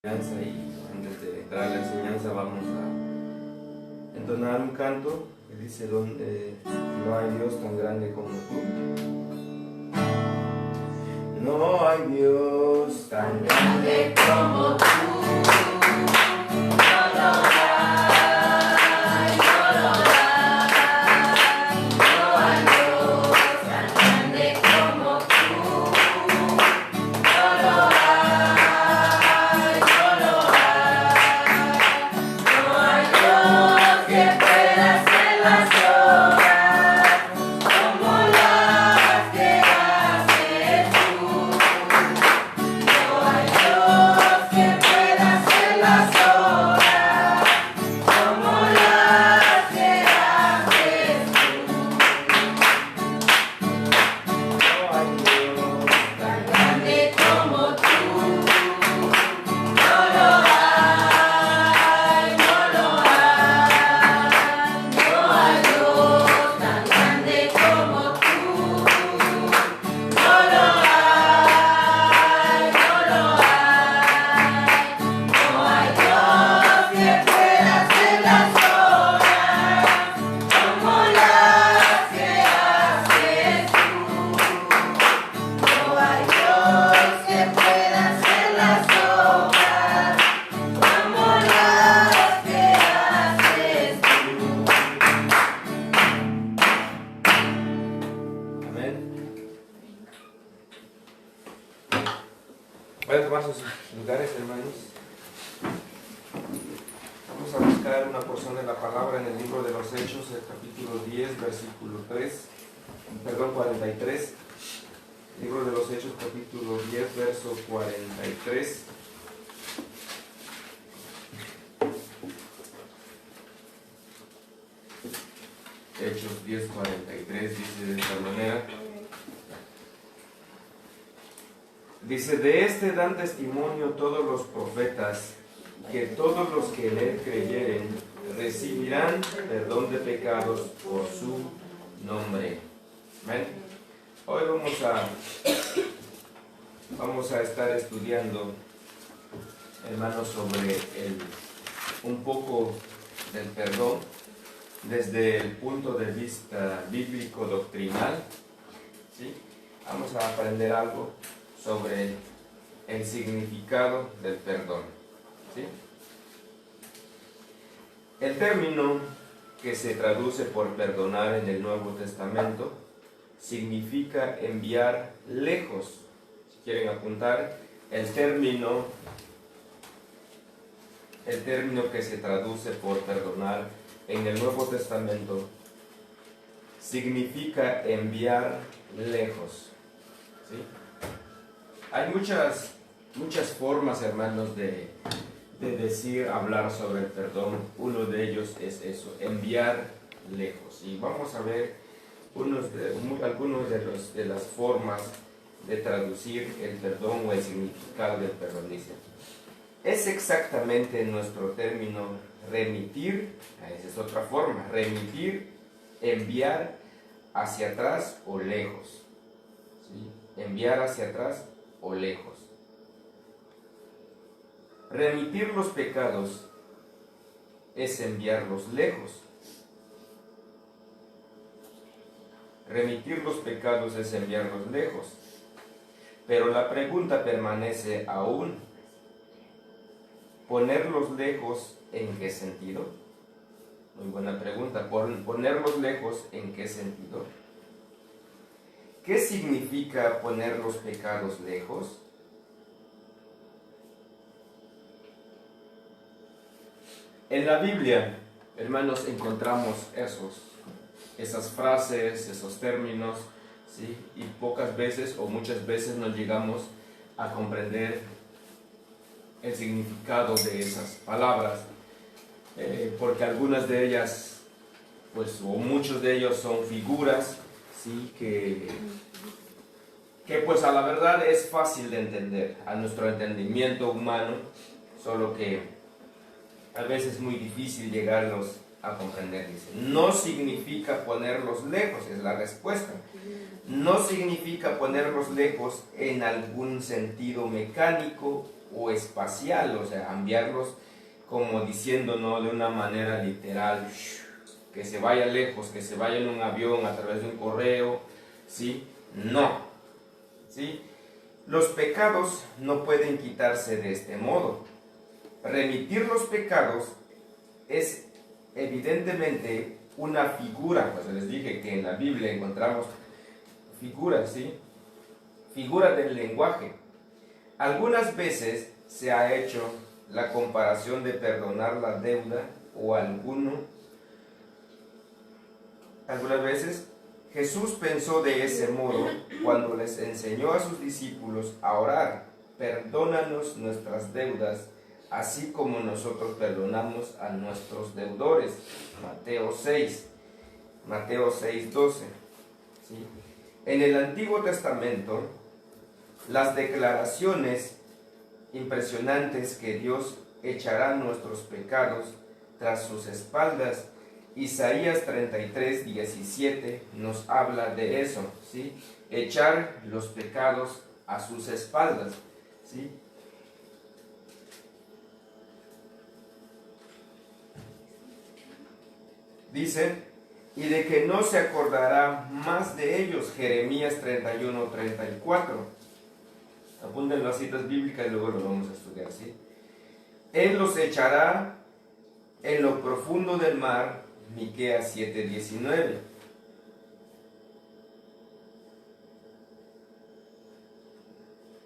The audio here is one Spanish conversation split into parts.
Y antes de entrar a la enseñanza vamos a entonar un canto que dice: donde no hay Dios tan grande como tú. No hay Dios tan grande como tú. Voy a tomar sus lugares, hermanos. Vamos a buscar una porción de la palabra en el libro de los Hechos, el capítulo 10, versículo 43. Libro de los Hechos, capítulo 10, verso 43. Hechos 10, 43 dice de esta manera. Dice: de este dan testimonio todos los profetas, que todos los que en él creyeren recibirán perdón de pecados por su nombre. ¿Ven? Hoy vamos a estar estudiando, hermanos, sobre un poco del perdón desde el punto de vista bíblico doctrinal. ¿Sí? Vamos a aprender algo sobre el significado del perdón. ¿Sí? El término que se traduce por perdonar en el Nuevo Testamento significa enviar lejos. Si quieren apuntar, el término que se traduce por perdonar en el Nuevo Testamento significa enviar lejos. ¿Sí? Hay muchas formas, hermanos, de hablar sobre el perdón. Uno de ellos es eso, enviar lejos. Y vamos a ver algunos de las formas de traducir el perdón o el significado del perdón. Dice: es exactamente nuestro término remitir, esa es otra forma, remitir, enviar hacia atrás o lejos. ¿Sí? Enviar hacia atrás o lejos. Remitir los pecados es enviarlos lejos. Remitir los pecados es enviarlos lejos. Pero la pregunta permanece aún. ¿Ponerlos lejos en qué sentido? Muy buena pregunta. ¿Ponerlos lejos en qué sentido? ¿Qué significa poner los pecados lejos? En la Biblia, hermanos, encontramos esas frases, esos términos, ¿sí? Y pocas veces o muchas veces no llegamos a comprender el significado de esas palabras, porque algunas de ellas, pues, o muchos de ellos son figuras, ¿sí? que pues a la verdad es fácil de entender a nuestro entendimiento humano, solo que a veces es muy difícil llegarlos a comprender. Dice: no significa ponerlos lejos, es la respuesta. No significa ponerlos lejos en algún sentido mecánico o espacial, o sea, enviarlos como diciendo, no de una manera literal, que se vaya lejos, que se vaya en un avión a través de un correo, ¿sí? No, ¿sí? Los pecados no pueden quitarse de este modo. Remitir los pecados es evidentemente una figura, pues les dije que en la Biblia encontramos figuras, ¿sí? Figura del lenguaje. Algunas veces se ha hecho la comparación de perdonar la deuda o algunas veces Jesús pensó de ese modo cuando les enseñó a sus discípulos a orar: perdónanos nuestras deudas, así como nosotros perdonamos a nuestros deudores. Mateo 6:12. ¿Sí? En el Antiguo Testamento, las declaraciones impresionantes que Dios echará nuestros pecados tras sus espaldas. Isaías 33:17 nos habla de eso, ¿sí? Echar los pecados a sus espaldas, ¿sí? Dice, y de que no se acordará más de ellos. Jeremías 31:34. Apunten las citas bíblicas y luego lo vamos a estudiar, ¿sí? Él los echará en lo profundo del mar. Miqueas 7:19.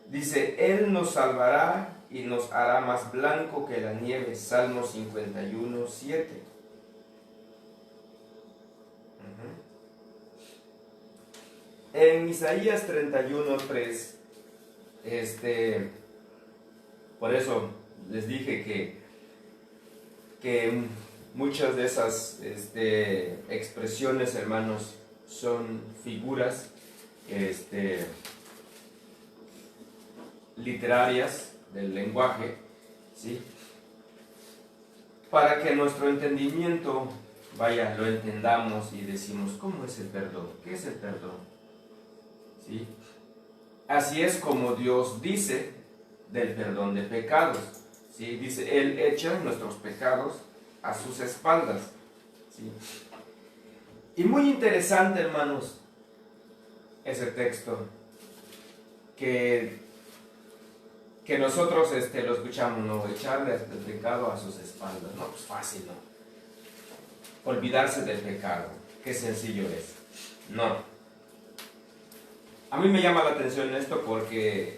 Dice, Él nos salvará y nos hará más blanco que la nieve. Salmo 51:7. En Isaías 31:3, por eso les dije que muchas de esas expresiones, hermanos, son figuras literarias del lenguaje, ¿sí? Para que nuestro entendimiento, vaya, lo entendamos y decimos, ¿cómo es el perdón? ¿Qué es el perdón? ¿Sí? Así es como Dios dice del perdón de pecados, ¿sí? Dice, Él echa nuestros pecados a sus espaldas, ¿sí? Y muy interesante, hermanos, ese texto que nosotros lo escuchamos, ¿no? Echarle el pecado a sus espaldas, no, pues fácil, ¿no? Olvidarse del pecado, qué sencillo es. No. A mí me llama la atención esto porque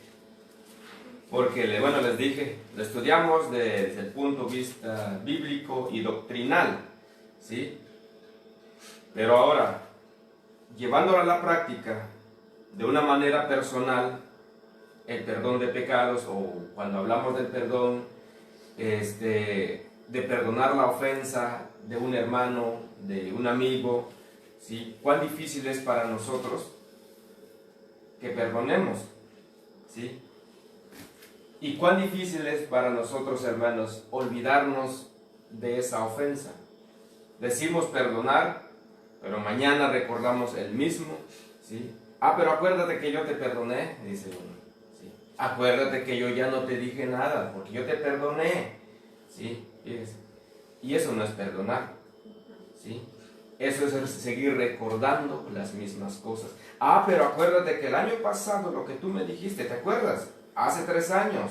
bueno, les dije, lo estudiamos desde el punto de vista bíblico y doctrinal, ¿sí? Pero ahora, llevándolo a la práctica, de una manera personal, el perdón de pecados, o cuando hablamos del perdón, de perdonar la ofensa de un hermano, de un amigo, ¿sí? ¿Cuán difícil es para nosotros que perdonemos? ¿Sí? ¿Y cuán difícil es para nosotros, hermanos, olvidarnos de esa ofensa? Decimos perdonar, pero mañana recordamos el mismo, ¿sí? Ah, pero acuérdate que yo te perdoné, dice uno, ¿sí? Acuérdate que yo ya no te dije nada, porque yo te perdoné, ¿sí? Y eso no es perdonar, ¿sí? Eso es seguir recordando las mismas cosas. Ah, pero acuérdate que el año pasado lo que tú me dijiste, ¿te acuerdas? Hace 3 años.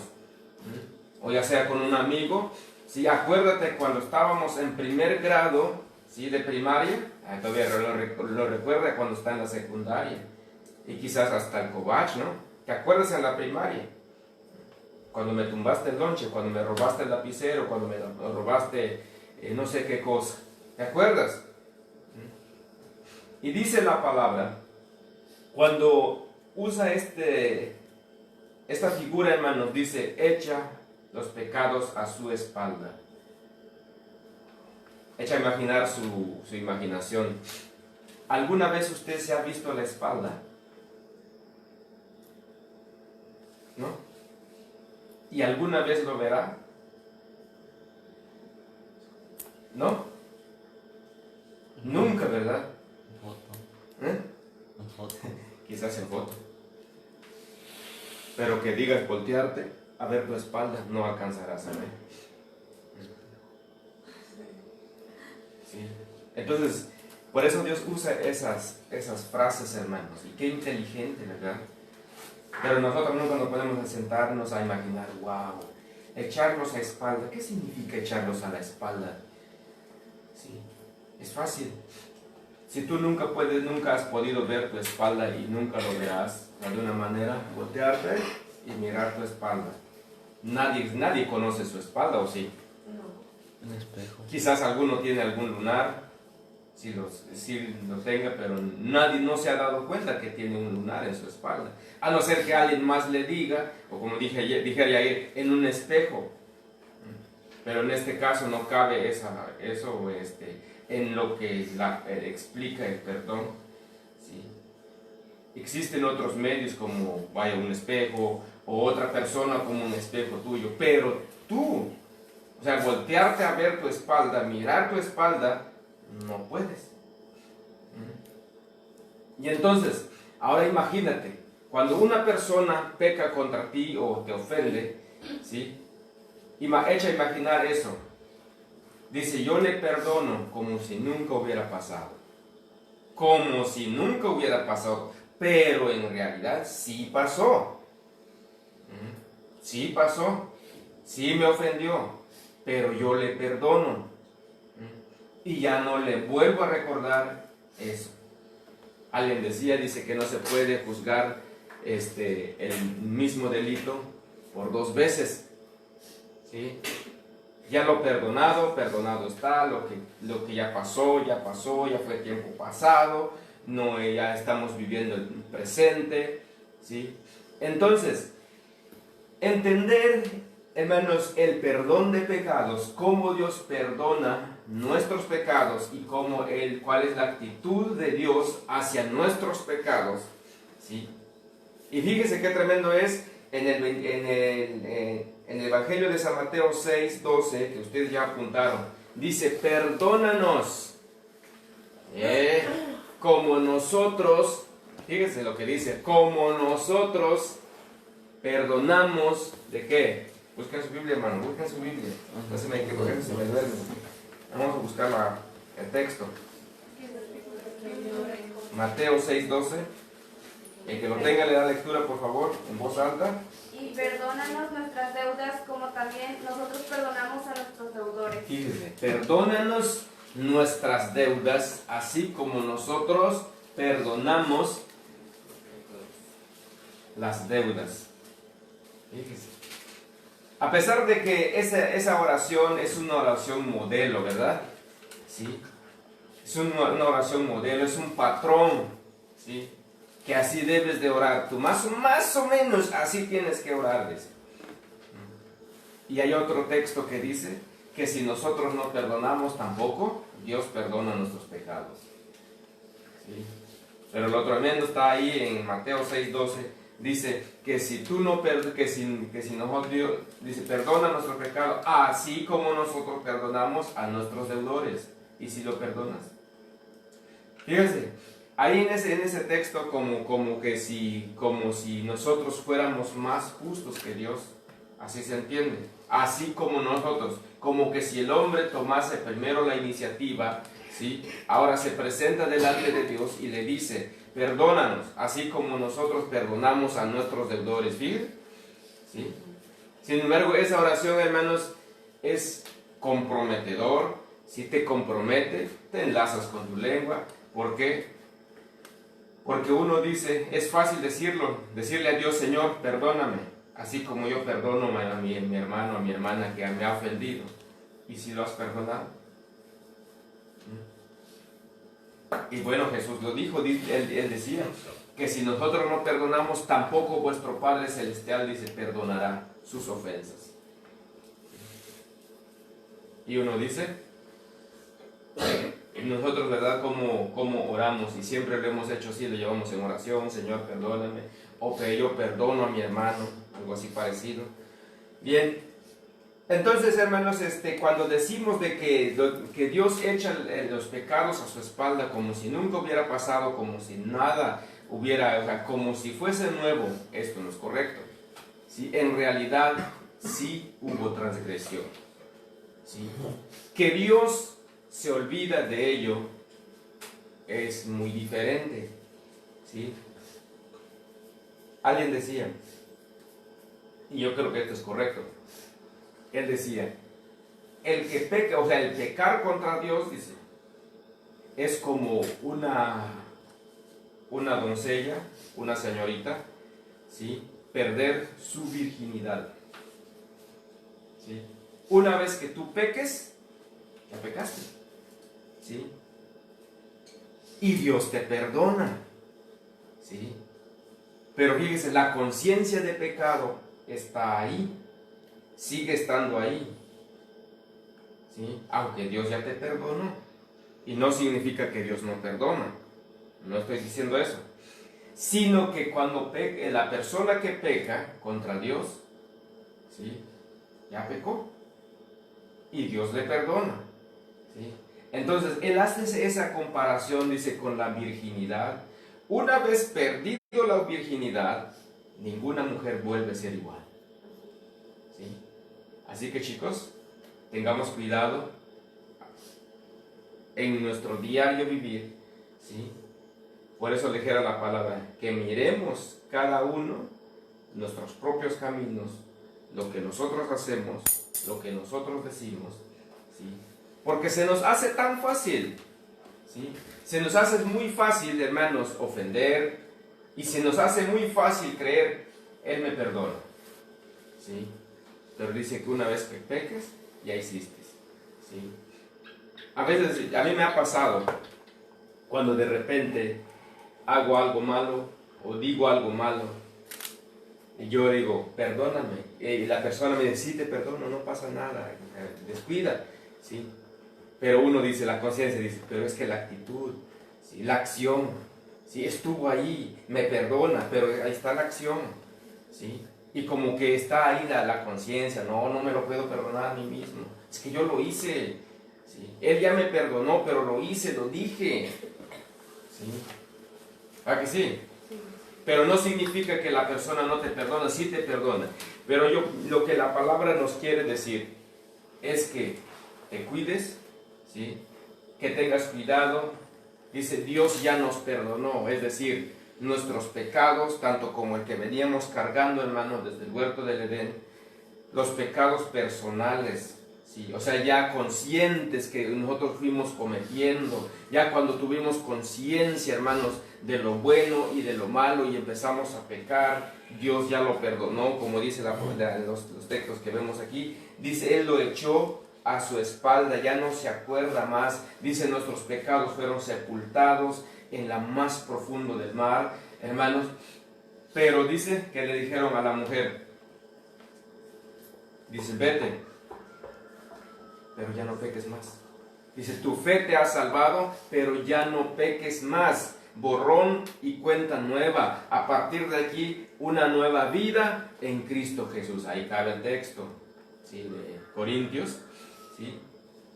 O ya sea con un amigo, ¿sí? Acuérdate cuando estábamos en primer grado, ¿sí? De primaria. Ah, todavía lo recuerda cuando está en la secundaria. Y quizás hasta el cobach, ¿no? ¿Te acuerdas en la primaria? Cuando me tumbaste el lonche, cuando me robaste el lapicero, cuando me robaste no sé qué cosa. ¿Te acuerdas? Y dice la palabra, cuando usa esta figura, hermanos, dice, echa los pecados a su espalda. Echa a imaginar su imaginación. ¿Alguna vez usted se ha visto la espalda? ¿No? ¿Y alguna vez lo verá? ¿No? Nunca, ¿verdad? Quizás en foto. Pero que digas voltearte, a ver tu espalda, no alcanzarás a ver. ¿Sí? Entonces, por eso Dios usa esas frases, hermanos. Y qué inteligente, ¿verdad? Pero nosotros nunca nos podemos a sentarnos a imaginar, wow, echarlos a espalda. ¿Qué significa echarlos a la espalda? Sí, es fácil. Si tú nunca has podido ver tu espalda y nunca lo verás, de alguna manera, voltearte y mirar tu espalda. Nadie conoce su espalda, ¿o sí? No. Un espejo. Quizás alguno tiene algún lunar, si lo tenga, pero nadie no se ha dado cuenta que tiene un lunar en su espalda. A no ser que alguien más le diga, o como dije ayer, en un espejo. Pero en este caso no cabe eso en lo que explica el perdón. ¿Sí? Existen otros medios como vaya un espejo o otra persona como un espejo tuyo, pero tú, o sea, voltearte a ver tu espalda, mirar tu espalda, no puedes. Y entonces, ahora imagínate, cuando una persona peca contra ti o te ofende, ¿sí? Echa a imaginar eso. Dice, yo le perdono como si nunca hubiera pasado. Como si nunca hubiera pasado. Pero en realidad sí pasó. Sí pasó. Sí me ofendió. Pero yo le perdono. Y ya no le vuelvo a recordar eso. Alguien dice que no se puede juzgar el mismo delito por 2 veces. ¿Sí? Ya lo perdonado está, lo que ya pasó, ya fue tiempo pasado, no, ya estamos viviendo el presente, ¿sí? Entonces, entender, hermanos, el perdón de pecados, cómo Dios perdona nuestros pecados y cuál es la actitud de Dios hacia nuestros pecados, ¿sí? Y fíjese qué tremendo es en el Evangelio de San Mateo 6:12, que ustedes ya apuntaron, dice, perdónanos, como nosotros, fíjense lo que dice, como nosotros perdonamos, ¿de qué? Busquen su Biblia, hermano, busquen su Biblia, no se me equivoquen, se me duerme. Vamos a buscar el texto. Mateo 6:12, el que lo tenga le da lectura, por favor, en voz alta. Y perdónanos nuestras deudas como también nosotros perdonamos a nuestros deudores. Fíjese, perdónanos nuestras deudas, así como nosotros perdonamos las deudas. Fíjese. A pesar de que esa oración es una oración modelo, ¿verdad? ¿Sí? Es una oración modelo, es un patrón, ¿sí? Que así debes de orar. Tú más o menos así tienes que orar, dice. Y hay otro texto que dice que si nosotros no perdonamos tampoco, Dios perdona nuestros pecados. ¿Sí? Pero lo tremendo está ahí en Mateo 6:12. Dice que si tú no que si nosotros, Dios dice, perdona nuestros pecados, así como nosotros perdonamos a nuestros deudores. ¿Y si lo perdonas? Fíjense, ahí en ese texto como si nosotros fuéramos más justos que Dios, así se entiende, así como nosotros, como que si el hombre tomase primero la iniciativa, ¿sí? Ahora se presenta delante de Dios y le dice, perdónanos, así como nosotros perdonamos a nuestros deudores, fíjense, ¿sí? Sin embargo, esa oración, hermanos, es comprometedor. Si te compromete, te enlazas con tu lengua. ¿Por qué? Porque uno dice, es fácil decirle a Dios, Señor, perdóname, así como yo perdono a mi hermano, a mi hermana que me ha ofendido. ¿Y si lo has perdonado? Y bueno, Jesús lo dijo, él decía, que si nosotros no perdonamos, tampoco vuestro Padre Celestial, dice, perdonará sus ofensas. Y uno dice, nosotros, ¿verdad?, como oramos, y siempre lo hemos hecho así, lo llevamos en oración, Señor, perdóname, o que yo perdono a mi hermano, algo así parecido. Bien, entonces, hermanos, cuando decimos de que Dios echa los pecados a su espalda como si nunca hubiera pasado, como si nada hubiera, o sea, como si fuese nuevo, esto no es correcto, ¿sí? En realidad sí hubo transgresión, ¿sí? Que Dios se olvida de ello es muy diferente, ¿sí? Alguien decía, y yo creo que esto es correcto, él decía, el que peca, o sea, el pecar contra Dios, dice, es como una doncella, una señorita, ¿sí? Perder su virginidad, ¿sí? Una vez que tú peques, ya pecaste, ¿sí? Y Dios te perdona, ¿sí? Pero fíjese, la conciencia de pecado está ahí, sigue estando ahí, ¿sí? Aunque Dios ya te perdonó. Y no significa que Dios no perdona, no estoy diciendo eso, sino que cuando la persona que peca contra Dios, ¿sí? Ya pecó y Dios le perdona, ¿sí? Entonces él hace esa comparación, dice, con la virginidad. Una vez perdido la virginidad, ninguna mujer vuelve a ser igual, ¿sí? Así que, chicos, tengamos cuidado en nuestro diario vivir, ¿sí? Por eso le dijera la palabra, que miremos cada uno nuestros propios caminos, lo que nosotros hacemos, lo que nosotros decimos, ¿sí? Porque se nos hace tan fácil, ¿sí? Se nos hace muy fácil, hermanos, ofender, y se nos hace muy fácil creer, Él me perdona, ¿sí? Pero dice que una vez que peques, ya hiciste, ¿sí? A veces, a mí me ha pasado, cuando de repente hago algo malo, o digo algo malo, y yo digo, perdóname, y la persona me dice, sí, te perdono, no pasa nada, descuida, ¿sí? Pero uno dice, la conciencia dice, pero es que la actitud, ¿sí? La acción, ¿sí? Estuvo ahí, me perdona, pero ahí está la acción, ¿sí? Y como que está ahí la conciencia, no me lo puedo perdonar a mí mismo, es que yo lo hice, ¿sí? Él ya me perdonó, pero lo hice, lo dije, ¿sí? ¿A que sí? Pero no significa que la persona no te perdona, sí te perdona. Pero lo que la palabra nos quiere decir es que te cuides, ¿sí? Que tengas cuidado. Dice, Dios ya nos perdonó, es decir, nuestros pecados, tanto como el que veníamos cargando, hermano, desde el huerto del Edén, los pecados personales, ¿sí? O sea, ya conscientes que nosotros fuimos cometiendo, ya cuando tuvimos conciencia, hermanos, de lo bueno y de lo malo y empezamos a pecar, Dios ya lo perdonó, como dice los textos que vemos aquí, dice, Él lo echó a su espalda, ya no se acuerda más, dice, nuestros pecados fueron sepultados en la más profundo del mar, hermanos, pero dice que le dijeron a la mujer, dice, vete, pero ya no peques más. Dice, tu fe te ha salvado, pero ya no peques más. Borrón y cuenta nueva. A partir de aquí, una nueva vida en Cristo Jesús. Ahí cabe el texto, ¿sí? De Corintios, ¿sí?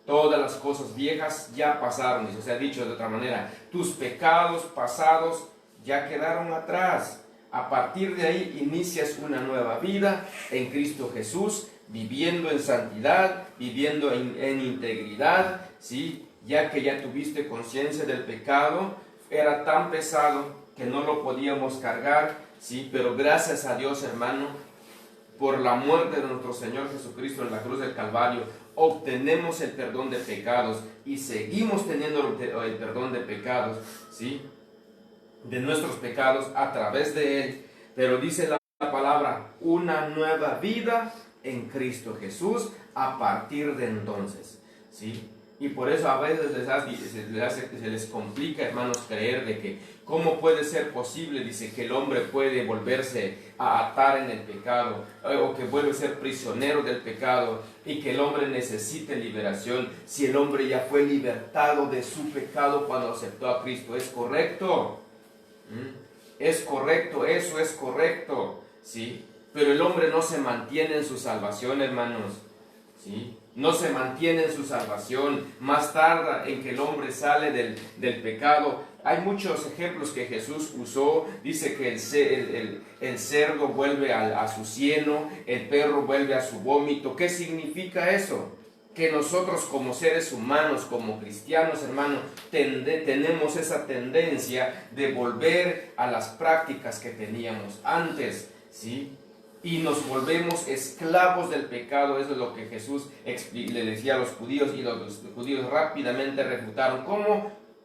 Todas las cosas viejas ya pasaron. O sea, dicho de otra manera, tus pecados pasados ya quedaron atrás. A partir de ahí inicias una nueva vida en Cristo Jesús, viviendo en santidad, viviendo en integridad, ¿sí? Ya que ya tuviste conciencia del pecado, era tan pesado que no lo podíamos cargar, ¿sí? Pero gracias a Dios, hermano, por la muerte de nuestro Señor Jesucristo en la cruz del Calvario, obtenemos el perdón de pecados y seguimos teniendo el perdón de pecados, ¿sí? De nuestros pecados a través de Él. Pero dice la palabra, una nueva vida en Cristo Jesús a partir de entonces, ¿sí? Y por eso a veces se les complica, hermanos, creer de que cómo puede ser posible, dice, que el hombre puede volverse a atar en el pecado, o que vuelve a ser prisionero del pecado, y que el hombre necesite liberación, si el hombre ya fue libertado de su pecado cuando aceptó a Cristo. ¿Es correcto? Es correcto, eso es correcto, ¿sí? Pero el hombre no se mantiene en su salvación, hermanos, ¿sí? No se mantiene en su salvación, más tarda en que el hombre sale del pecado, Hay muchos ejemplos que Jesús usó. Dice que el cerdo vuelve a su cieno, el perro vuelve a su vómito. ¿Qué significa eso? Que nosotros como seres humanos, como cristianos, hermanos, tenemos esa tendencia de volver a las prácticas que teníamos antes, ¿sí? Y nos volvemos esclavos del pecado. Eso es lo que Jesús le decía a los judíos, y los judíos rápidamente refutaron.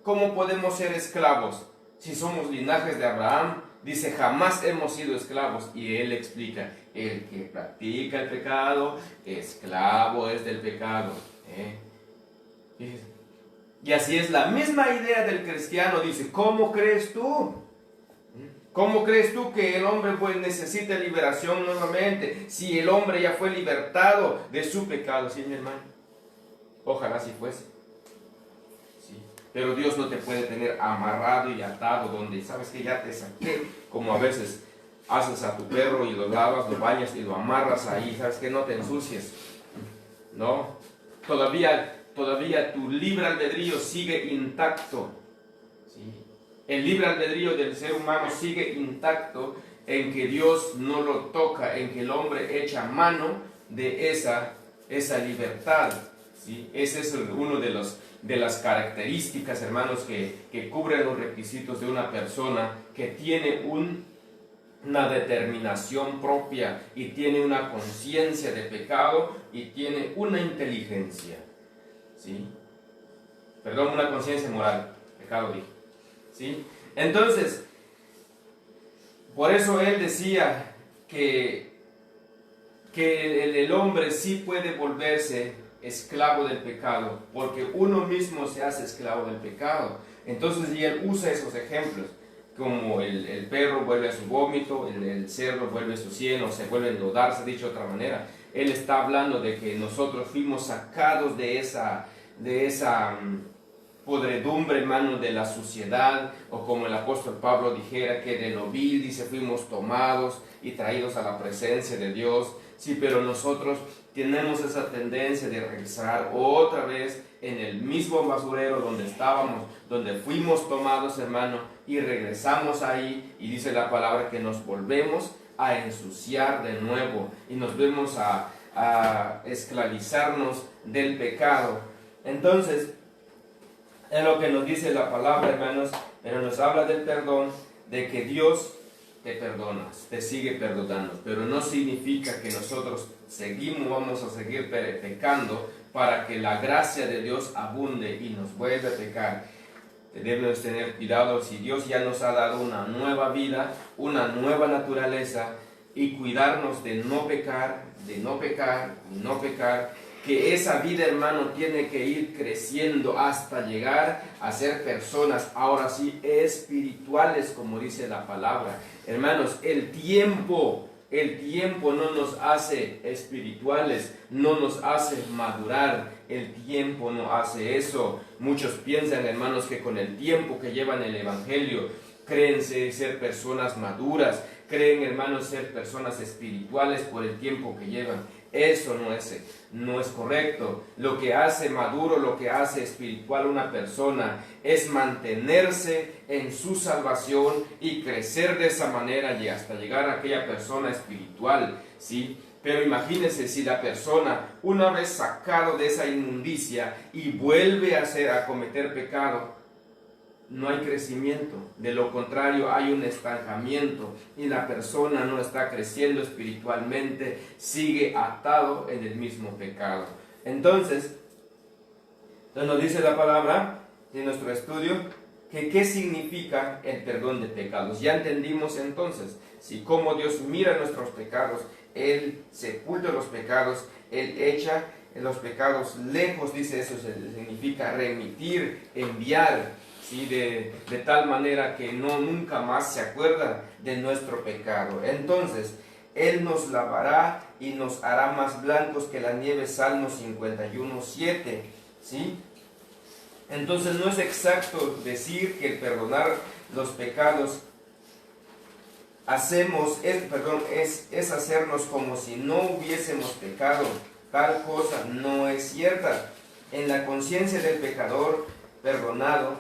¿Cómo podemos ser esclavos si somos linajes de Abraham? Dice, jamás hemos sido esclavos. Y él explica, el que practica el pecado, esclavo es del pecado. Y así es la misma idea del cristiano. Dice, ¿cómo crees tú? ¿Cómo crees tú que el hombre pues necesita liberación nuevamente? Si el hombre ya fue libertado de su pecado. ¿Sí, mi hermano? Ojalá así fuese. ¿Sí? Pero Dios no te puede tener amarrado y atado donde, sabes que ya te saqué, como a veces haces a tu perro y lo lavas, lo bañas y lo amarras ahí, sabes que no te ensucies. No, todavía tu libre albedrío sigue intacto. ¿Sí? El libre albedrío del ser humano sigue intacto en que Dios no lo toca, en que el hombre echa mano de esa libertad. ¿Sí? Ese es uno de las características, hermanos, que cubren los requisitos de una persona que tiene una determinación propia y tiene una conciencia de pecado y tiene una inteligencia. ¿Sí? Perdón, una conciencia moral. Pecado dije. ¿Sí? Entonces, por eso él decía que el hombre sí puede volverse esclavo del pecado, porque uno mismo se hace esclavo del pecado. Entonces, y él usa esos ejemplos, como el perro vuelve a su vómito, el cerdo vuelve a su cieno, se vuelve a enlodarse, dicho de otra manera. Él está hablando de que nosotros fuimos sacados de esa podredumbre, hermano, de la suciedad, o como el apóstol Pablo dijera, que de lo vil, dice, fuimos tomados y traídos a la presencia de Dios. Sí, pero nosotros tenemos esa tendencia de regresar otra vez en el mismo basurero donde estábamos, donde fuimos tomados, hermano, y regresamos ahí, y dice la palabra que nos volvemos a ensuciar de nuevo, y nos vemos a esclavizarnos del pecado. Entonces, es lo que nos dice la palabra, hermanos, pero nos habla del perdón, de que Dios te perdona, te sigue perdonando, pero no significa que nosotros vamos a seguir pecando para que la gracia de Dios abunde y nos vuelva a pecar. Debemos tener cuidado. Si Dios ya nos ha dado una nueva vida, una nueva naturaleza, y cuidarnos de no pecar, que esa vida, hermano, tiene que ir creciendo hasta llegar a ser personas, ahora sí, espirituales, como dice la palabra. Hermanos, el tiempo no nos hace espirituales, no nos hace madurar. El tiempo no hace eso. Muchos piensan, hermanos, que con el tiempo que llevan el evangelio, creen ser personas maduras, creen, hermanos, ser personas espirituales por el tiempo que llevan. Eso no es correcto. Lo que hace maduro, lo que hace espiritual una persona es mantenerse en su salvación y crecer de esa manera y hasta llegar a aquella persona espiritual, ¿sí? Pero imagínense si la persona, una vez sacado de esa inmundicia y vuelve a cometer pecado, no hay crecimiento. De lo contrario, hay un estancamiento y la persona no está creciendo espiritualmente, sigue atado en el mismo pecado. Entonces nos dice la palabra en nuestro estudio que qué significa el perdón de pecados. Ya entendimos entonces, si cómo Dios mira nuestros pecados, Él sepulta los pecados, Él echa los pecados lejos, dice eso, significa remitir, enviar. ¿Sí? De tal manera que nunca más se acuerda de nuestro pecado. Entonces, Él nos lavará y nos hará más blancos que la nieve, Salmo 51:7. ¿Sí? Entonces, no es exacto decir que el perdonar los pecados es hacernos como si no hubiésemos pecado. Tal cosa no es cierta. En la conciencia del pecador perdonado,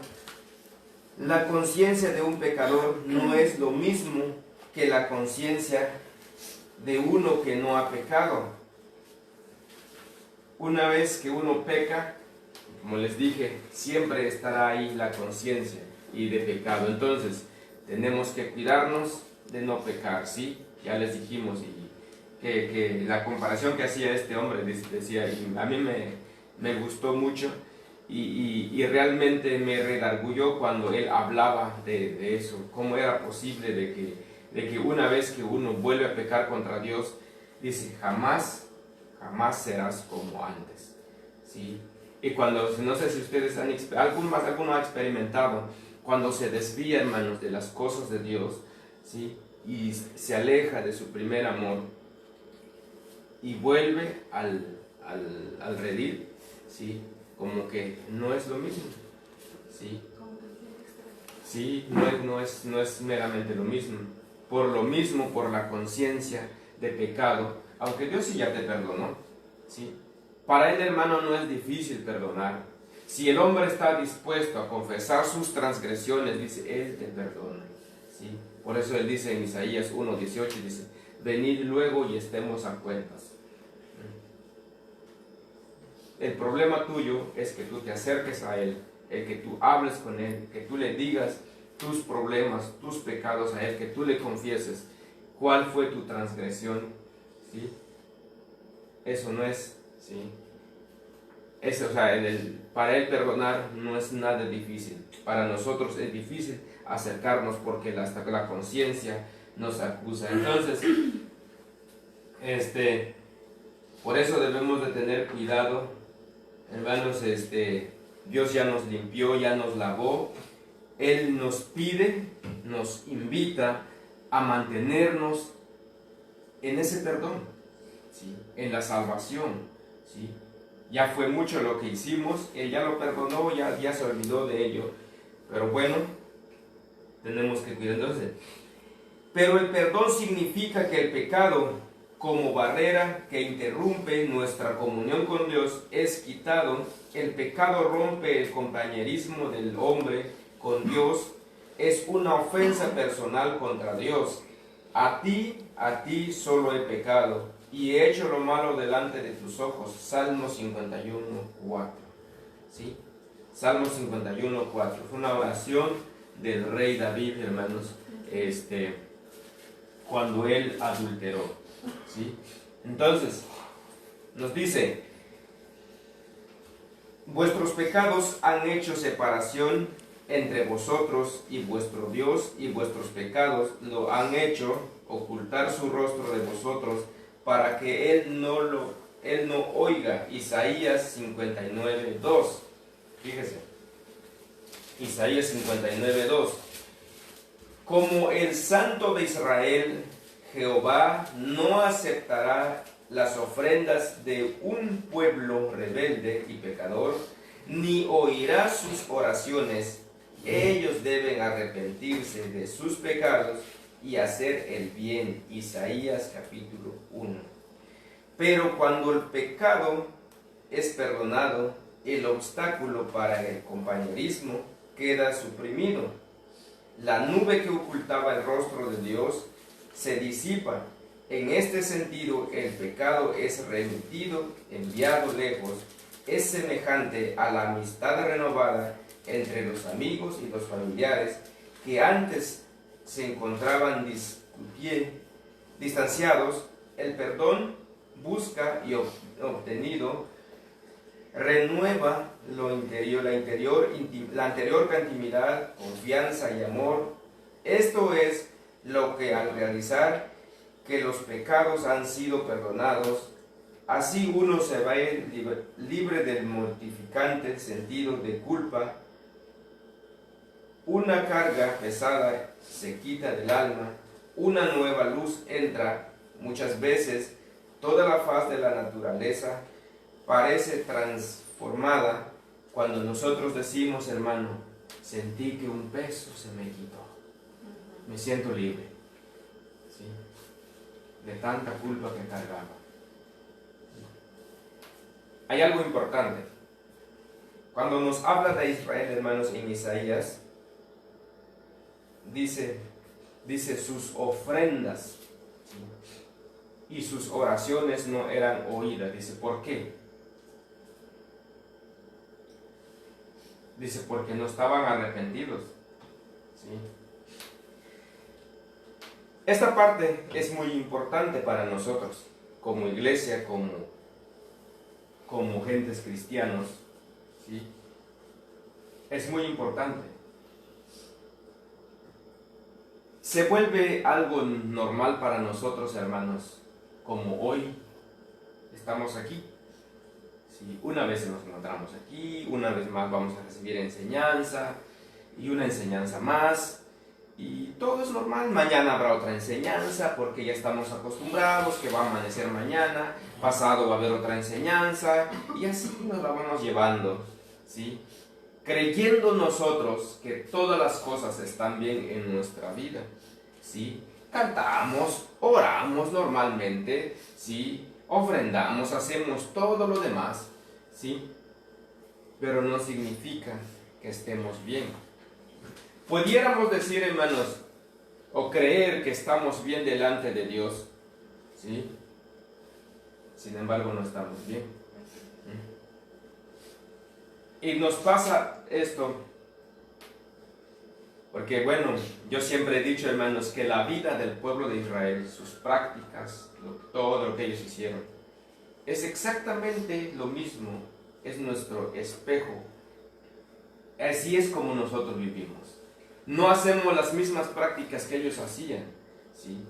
La conciencia de un pecador no es lo mismo que la conciencia de uno que no ha pecado. Una vez que uno peca, como les dije, siempre estará ahí la conciencia y de pecado. Entonces, tenemos que cuidarnos de no pecar, ¿sí? Ya les dijimos que la comparación que hacía este hombre, decía, y a mí me gustó mucho y realmente me redarguyó cuando él hablaba de eso, cómo era posible de que una vez que uno vuelve a pecar contra Dios, dice, jamás serás como antes, ¿sí? Y cuando, no sé si ustedes alguno ha experimentado, cuando se desvía, hermanos, de las cosas de Dios, ¿sí? Y se aleja de su primer amor y vuelve al redil, ¿sí? Como que no es lo mismo, ¿sí? Sí, no es meramente lo mismo. Por lo mismo, por la conciencia de pecado, aunque Dios sí ya te perdonó, ¿sí? Para él, hermano, no es difícil perdonar. Si el hombre está dispuesto a confesar sus transgresiones, dice, Él te perdona, ¿sí? Por eso él dice en Isaías 1:18, dice, venid luego y estemos a cuentas. El problema tuyo es que tú te acerques a Él, el que tú hables con Él, que tú le digas tus problemas, tus pecados a Él, que tú le confieses cuál fue tu transgresión, ¿sí? Eso no es, ¿sí? Eso, o sea, para Él perdonar no es nada difícil. Para nosotros es difícil acercarnos porque hasta la conciencia nos acusa. Entonces, por eso debemos de tener cuidado, hermanos. Dios ya nos limpió, ya nos lavó. Él nos pide, nos invita a mantenernos en ese perdón, ¿sí? En la salvación, ¿sí? Ya fue mucho lo que hicimos, Él ya lo perdonó, ya se olvidó de ello. Pero bueno, tenemos que cuidar. Entonces, pero el perdón significa que el pecado, como barrera que interrumpe nuestra comunión con Dios, es quitado. El pecado rompe el compañerismo del hombre con Dios, es una ofensa personal contra Dios. A ti solo he pecado y he hecho lo malo delante de tus ojos. Salmo 51:4. ¿Sí? Salmo 51:4. Fue una oración del rey David, hermanos, cuando él adulteró. ¿Sí? Entonces, nos dice, vuestros pecados han hecho separación entre vosotros y vuestro Dios, y vuestros pecados lo han hecho ocultar su rostro de vosotros, para que Él no oiga. Isaías 59:2. Fíjese, Isaías 59:2. Como el Santo de Israel, Jehová no aceptará las ofrendas de un pueblo rebelde y pecador, ni oirá sus oraciones. Ellos deben arrepentirse de sus pecados y hacer el bien. Isaías capítulo 1. Pero cuando el pecado es perdonado, el obstáculo para el compañerismo queda suprimido. La nube que ocultaba el rostro de Dios se disipa. En este sentido, el pecado es remitido, enviado lejos. Es semejante a la amistad renovada entre los amigos y los familiares que antes se encontraban distanciados. El perdón busca y obtenido renueva la anterior intimidad, confianza y amor. Esto es lo que al realizar que los pecados han sido perdonados, así uno se va libre del mortificante sentido de culpa. Una carga pesada se quita del alma, una nueva luz entra. Muchas veces toda la faz de la naturaleza parece transformada cuando nosotros decimos, hermano, sentí que un peso se me quitó, me siento libre, ¿sí?, de tanta culpa que cargaba. Hay algo importante. Cuando nos habla de Israel, hermanos, en Isaías, dice sus ofrendas, ¿sí? Y sus oraciones no eran oídas. Dice, ¿por qué? Dice, porque no estaban arrepentidos, ¿sí? Esta parte es muy importante para nosotros, como iglesia, como gentes cristianos, ¿sí? Es muy importante. Se vuelve algo normal para nosotros, hermanos, como hoy estamos aquí. ¿Sí? Una vez nos encontramos aquí, una vez más vamos a recibir enseñanza, y una enseñanza más, y todo es normal. Mañana habrá otra enseñanza, porque ya estamos acostumbrados que va a amanecer mañana, pasado va a haber otra enseñanza, y así nos la vamos llevando, ¿sí? Creyendo nosotros que todas las cosas están bien en nuestra vida, ¿sí? Cantamos, oramos normalmente, ¿sí? Ofrendamos, hacemos todo lo demás, ¿sí? Pero no significa que estemos bien. Pudiéramos decir, hermanos, o creer que estamos bien delante de Dios, ¿sí? Sin embargo, no estamos bien. Y nos pasa esto, porque bueno, yo siempre he dicho, hermanos, que la vida del pueblo de Israel, sus prácticas, todo lo que ellos hicieron, es exactamente lo mismo, es nuestro espejo. Así es como nosotros vivimos. No hacemos las mismas prácticas que ellos hacían, ¿sí?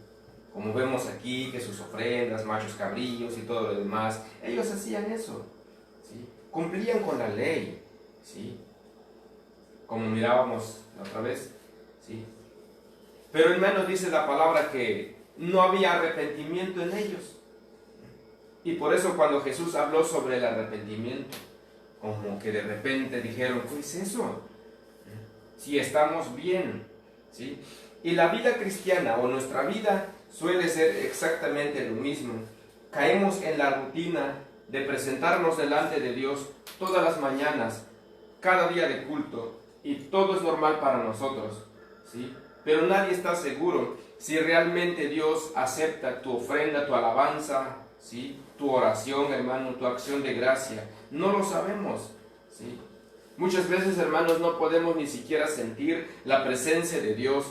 Como vemos aquí, que sus ofrendas, machos cabrillos y todo lo demás, ellos hacían eso, ¿sí? Cumplían con la ley, ¿sí? Como mirábamos la otra vez, ¿sí? Pero hermanos, dice la palabra que no había arrepentimiento en ellos. Y por eso cuando Jesús habló sobre el arrepentimiento, como que de repente dijeron, ¿qué es eso? Si estamos bien, ¿sí? Y la vida cristiana o nuestra vida suele ser exactamente lo mismo. Caemos en la rutina de presentarnos delante de Dios todas las mañanas, cada día de culto, y todo es normal para nosotros, ¿sí? Pero nadie está seguro si realmente Dios acepta tu ofrenda, tu alabanza, ¿sí? Tu oración, hermano, tu acción de gracia. No lo sabemos, ¿sí? Muchas veces, hermanos, no podemos ni siquiera sentir la presencia de Dios,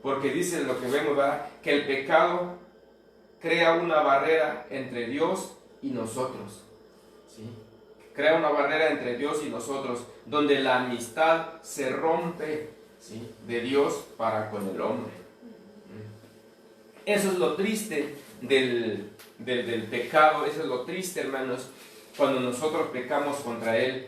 porque dice lo que vemos, ¿verdad? Que el pecado crea una barrera entre Dios y nosotros, ¿sí? Crea una barrera entre Dios y nosotros, donde la amistad se rompe, ¿sí? De Dios para con el hombre. Eso es lo triste del pecado, eso es lo triste, hermanos, cuando nosotros pecamos contra Él.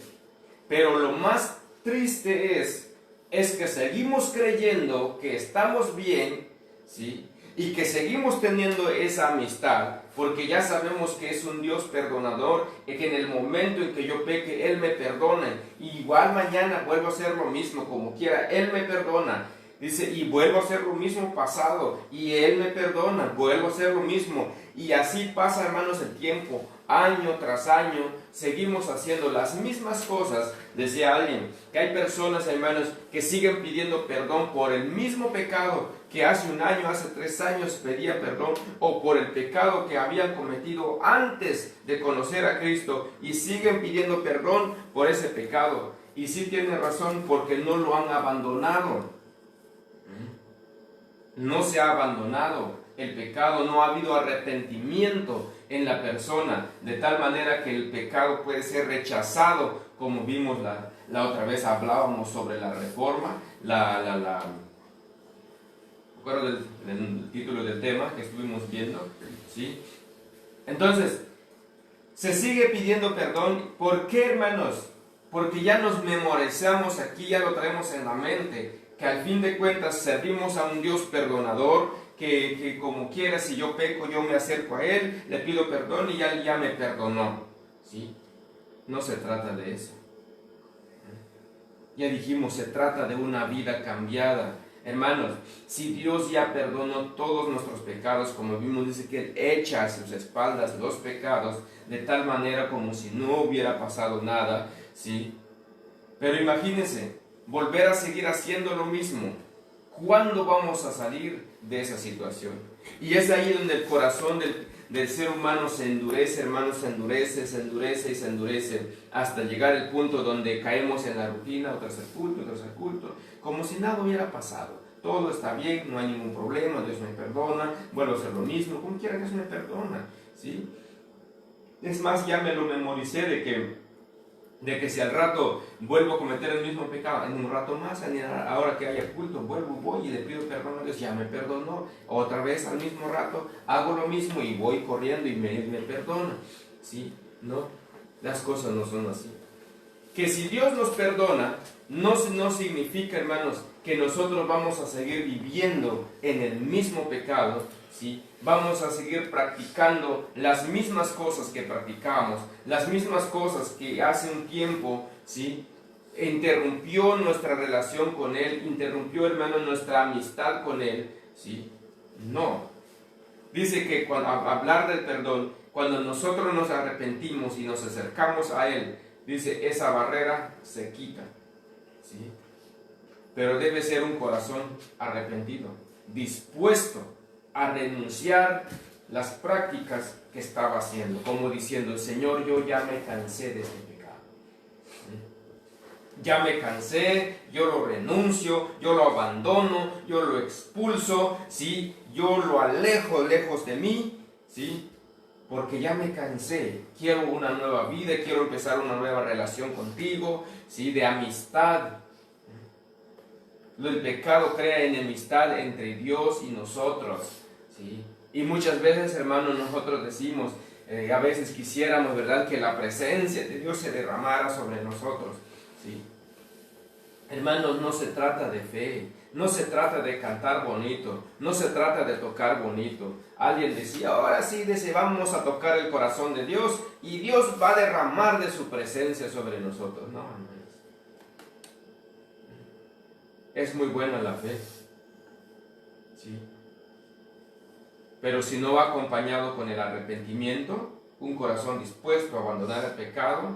Pero lo más triste es que seguimos creyendo que estamos bien, ¿sí? Y que seguimos teniendo esa amistad, porque ya sabemos que es un Dios perdonador, y que en el momento en que yo peque, Él me perdona. Y igual mañana vuelvo a hacer lo mismo, como quiera, Él me perdona. Dice, y vuelvo a hacer lo mismo pasado, y Él me perdona, vuelvo a hacer lo mismo. Y así pasa, hermanos, el tiempo, año tras año, seguimos haciendo las mismas cosas. Decía alguien, que hay personas, hermanos, que siguen pidiendo perdón por el mismo pecado que hace un año, hace 3 años pedía perdón, o por el pecado que habían cometido antes de conocer a Cristo, y siguen pidiendo perdón por ese pecado. Y sí tiene razón, porque no lo han abandonado. No se ha abandonado el pecado, no ha habido arrepentimiento en la persona, de tal manera que el pecado puede ser rechazado, como vimos la otra vez, hablábamos sobre la reforma, me acuerdo del título del tema que estuvimos viendo, ¿sí? Entonces, se sigue pidiendo perdón. ¿Por qué, hermanos? Porque ya nos memorizamos aquí, ya lo traemos en la mente, que al fin de cuentas servimos a un Dios perdonador, que como quiera, si yo peco, yo me acerco a Él, le pido perdón y Él ya me perdonó, ¿sí? No se trata de eso. Ya dijimos, se trata de una vida cambiada. Hermanos, si Dios ya perdonó todos nuestros pecados, como vimos, dice que Él echa a sus espaldas los pecados, de tal manera como si no hubiera pasado nada, ¿sí? Pero imagínense, volver a seguir haciendo lo mismo, ¿Cuándo vamos a salir de esa situación? Y es ahí donde el corazón del ser humano se endurece, hermanos, se endurece, se endurece y se endurece, hasta llegar al punto donde caemos en la rutina, otro tercer culto, como si nada hubiera pasado. Todo está bien, no hay ningún problema, Dios me perdona, vuelvo a hacer lo mismo, como quiera Dios me perdona, ¿sí? Es más, ya me lo memoricé de que si al rato vuelvo a cometer el mismo pecado, en un rato más, ahora que haya culto, voy y le pido perdón a Dios, ya me perdonó, otra vez al mismo rato hago lo mismo y voy corriendo y me perdona, ¿sí? No, las cosas no son así. Que si Dios nos perdona, no significa, hermanos, que nosotros vamos a seguir viviendo en el mismo pecado, ¿sí? Vamos a seguir practicando las mismas cosas que practicamos, las mismas cosas que hace un tiempo, ¿sí? Interrumpió nuestra relación con Él, interrumpió, hermano, nuestra amistad con Él, ¿sí? No. Dice que cuando hablar del perdón, cuando nosotros nos arrepentimos y nos acercamos a Él, dice, esa barrera se quita, ¿sí? Pero debe ser un corazón arrepentido, dispuesto a renunciar las prácticas que estaba haciendo, como diciendo, Señor, yo ya me cansé de este pecado, ¿sí? Ya me cansé, yo lo renuncio, yo lo abandono, yo lo expulso, ¿sí? Yo lo alejo lejos de mí, ¿sí? Porque ya me cansé, quiero una nueva vida, quiero empezar una nueva relación contigo, ¿sí? De amistad. El pecado crea enemistad entre Dios y nosotros, ¿sí? Y muchas veces, hermanos, nosotros decimos, a veces quisiéramos, ¿verdad?, que la presencia de Dios se derramara sobre nosotros, ¿sí? Hermanos, no se trata de fe, no se trata de cantar bonito, no se trata de tocar bonito. Alguien decía, ahora sí, vamos a tocar el corazón de Dios y Dios va a derramar de su presencia sobre nosotros. No, hermanos. Es muy buena la fe, ¿sí? Pero si no va acompañado con el arrepentimiento, un corazón dispuesto a abandonar el pecado,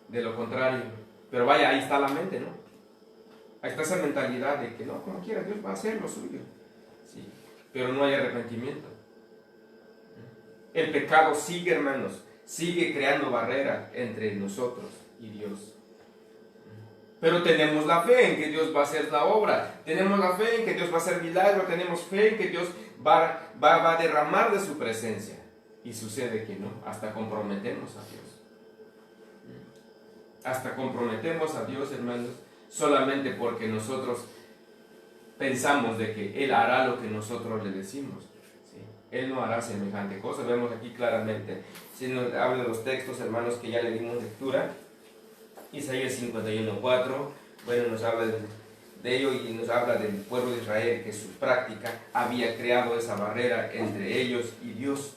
de lo contrario. Pero vaya, ahí está la mente, ¿no? Ahí está esa mentalidad de que no, como quiera, Dios va a hacer lo suyo, ¿sí? Pero no hay arrepentimiento. El pecado sigue, hermanos, sigue creando barrera entre nosotros y Dios. Pero tenemos la fe en que Dios va a hacer la obra, tenemos la fe en que Dios va a hacer milagro, tenemos fe en que Dios va a derramar de su presencia. Y sucede que no, hasta comprometemos a Dios. Hasta comprometemos a Dios, hermanos, solamente porque nosotros pensamos de que Él hará lo que nosotros le decimos, ¿sí? Él no hará semejante cosa. Vemos aquí claramente, si nos habla de los textos, hermanos, que ya le dimos lectura. Isaías 51:4, bueno, nos habla de ello y nos habla del pueblo de Israel, que su práctica había creado esa barrera entre ellos y Dios,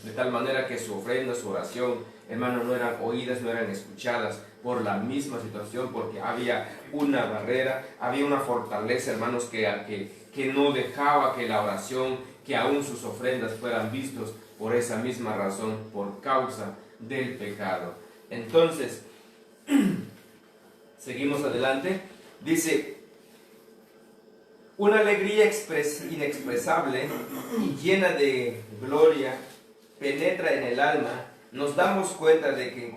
de tal manera que su ofrenda, su oración, hermano, no eran oídas, no eran escuchadas por la misma situación, porque había una barrera, había una fortaleza, hermanos, que no dejaba que la oración, que aún sus ofrendas fueran vistos por esa misma razón, por causa del pecado. Entonces, seguimos adelante. Dice, una alegría inexpresable y llena de gloria penetra en el alma. Nos damos cuenta de que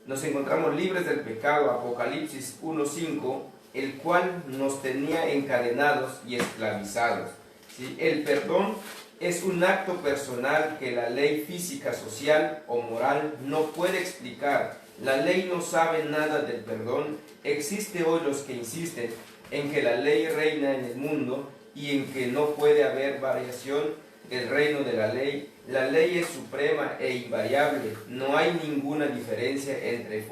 nos encontramos libres del pecado, Apocalipsis 1:5, el cual nos tenía encadenados y esclavizados, ¿sí? El perdón es un acto personal que la ley física, social o moral no puede explicar. La ley no sabe nada del perdón. Existe hoy los que insisten en que la ley reina en el mundo y en que no puede haber variación del reino de la ley. La ley es suprema e invariable. No hay ninguna diferencia entre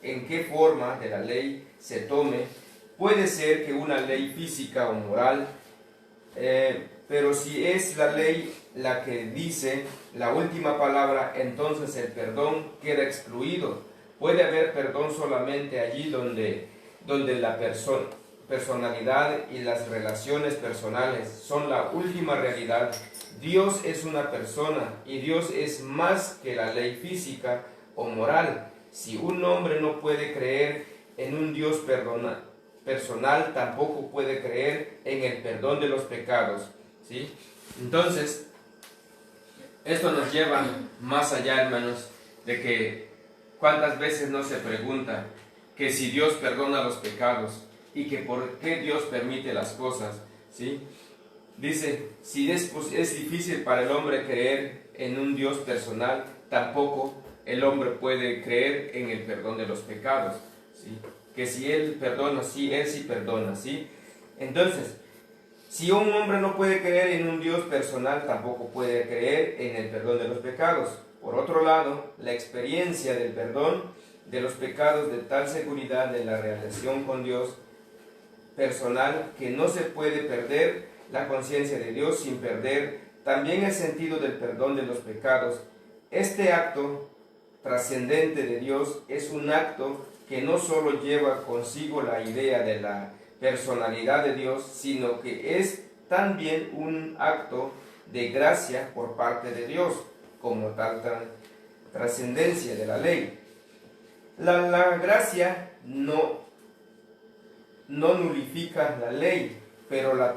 en qué forma de la ley se tome. Puede ser que una ley física o moral, pero si es la ley la que dice la última palabra, entonces el perdón queda excluido. Puede haber perdón solamente allí donde la personalidad y las relaciones personales son la última realidad. Dios es una persona y Dios es más que la ley física o moral. Si un hombre no puede creer en un Dios personal, tampoco puede creer en el perdón de los pecados, ¿sí? Entonces, esto nos lleva más allá, hermanos, de que cuántas veces no se pregunta que si Dios perdona los pecados y que por qué Dios permite las cosas, ¿sí? Dice, si es difícil para el hombre creer en un Dios personal, tampoco el hombre puede creer en el perdón de los pecados, ¿sí? Que si Él perdona, sí, Él sí perdona, ¿sí? Entonces, si un hombre no puede creer en un Dios personal, tampoco puede creer en el perdón de los pecados. Por otro lado, la experiencia del perdón de los pecados de tal seguridad de la relación con Dios personal que no se puede perder la conciencia de Dios sin perder también el sentido del perdón de los pecados. Este acto trascendente de Dios es un acto que no solo lleva consigo la idea de la personalidad de Dios, sino que es también un acto de gracia por parte de Dios, como tal trascendencia de la ley. La gracia no nulifica la ley, pero la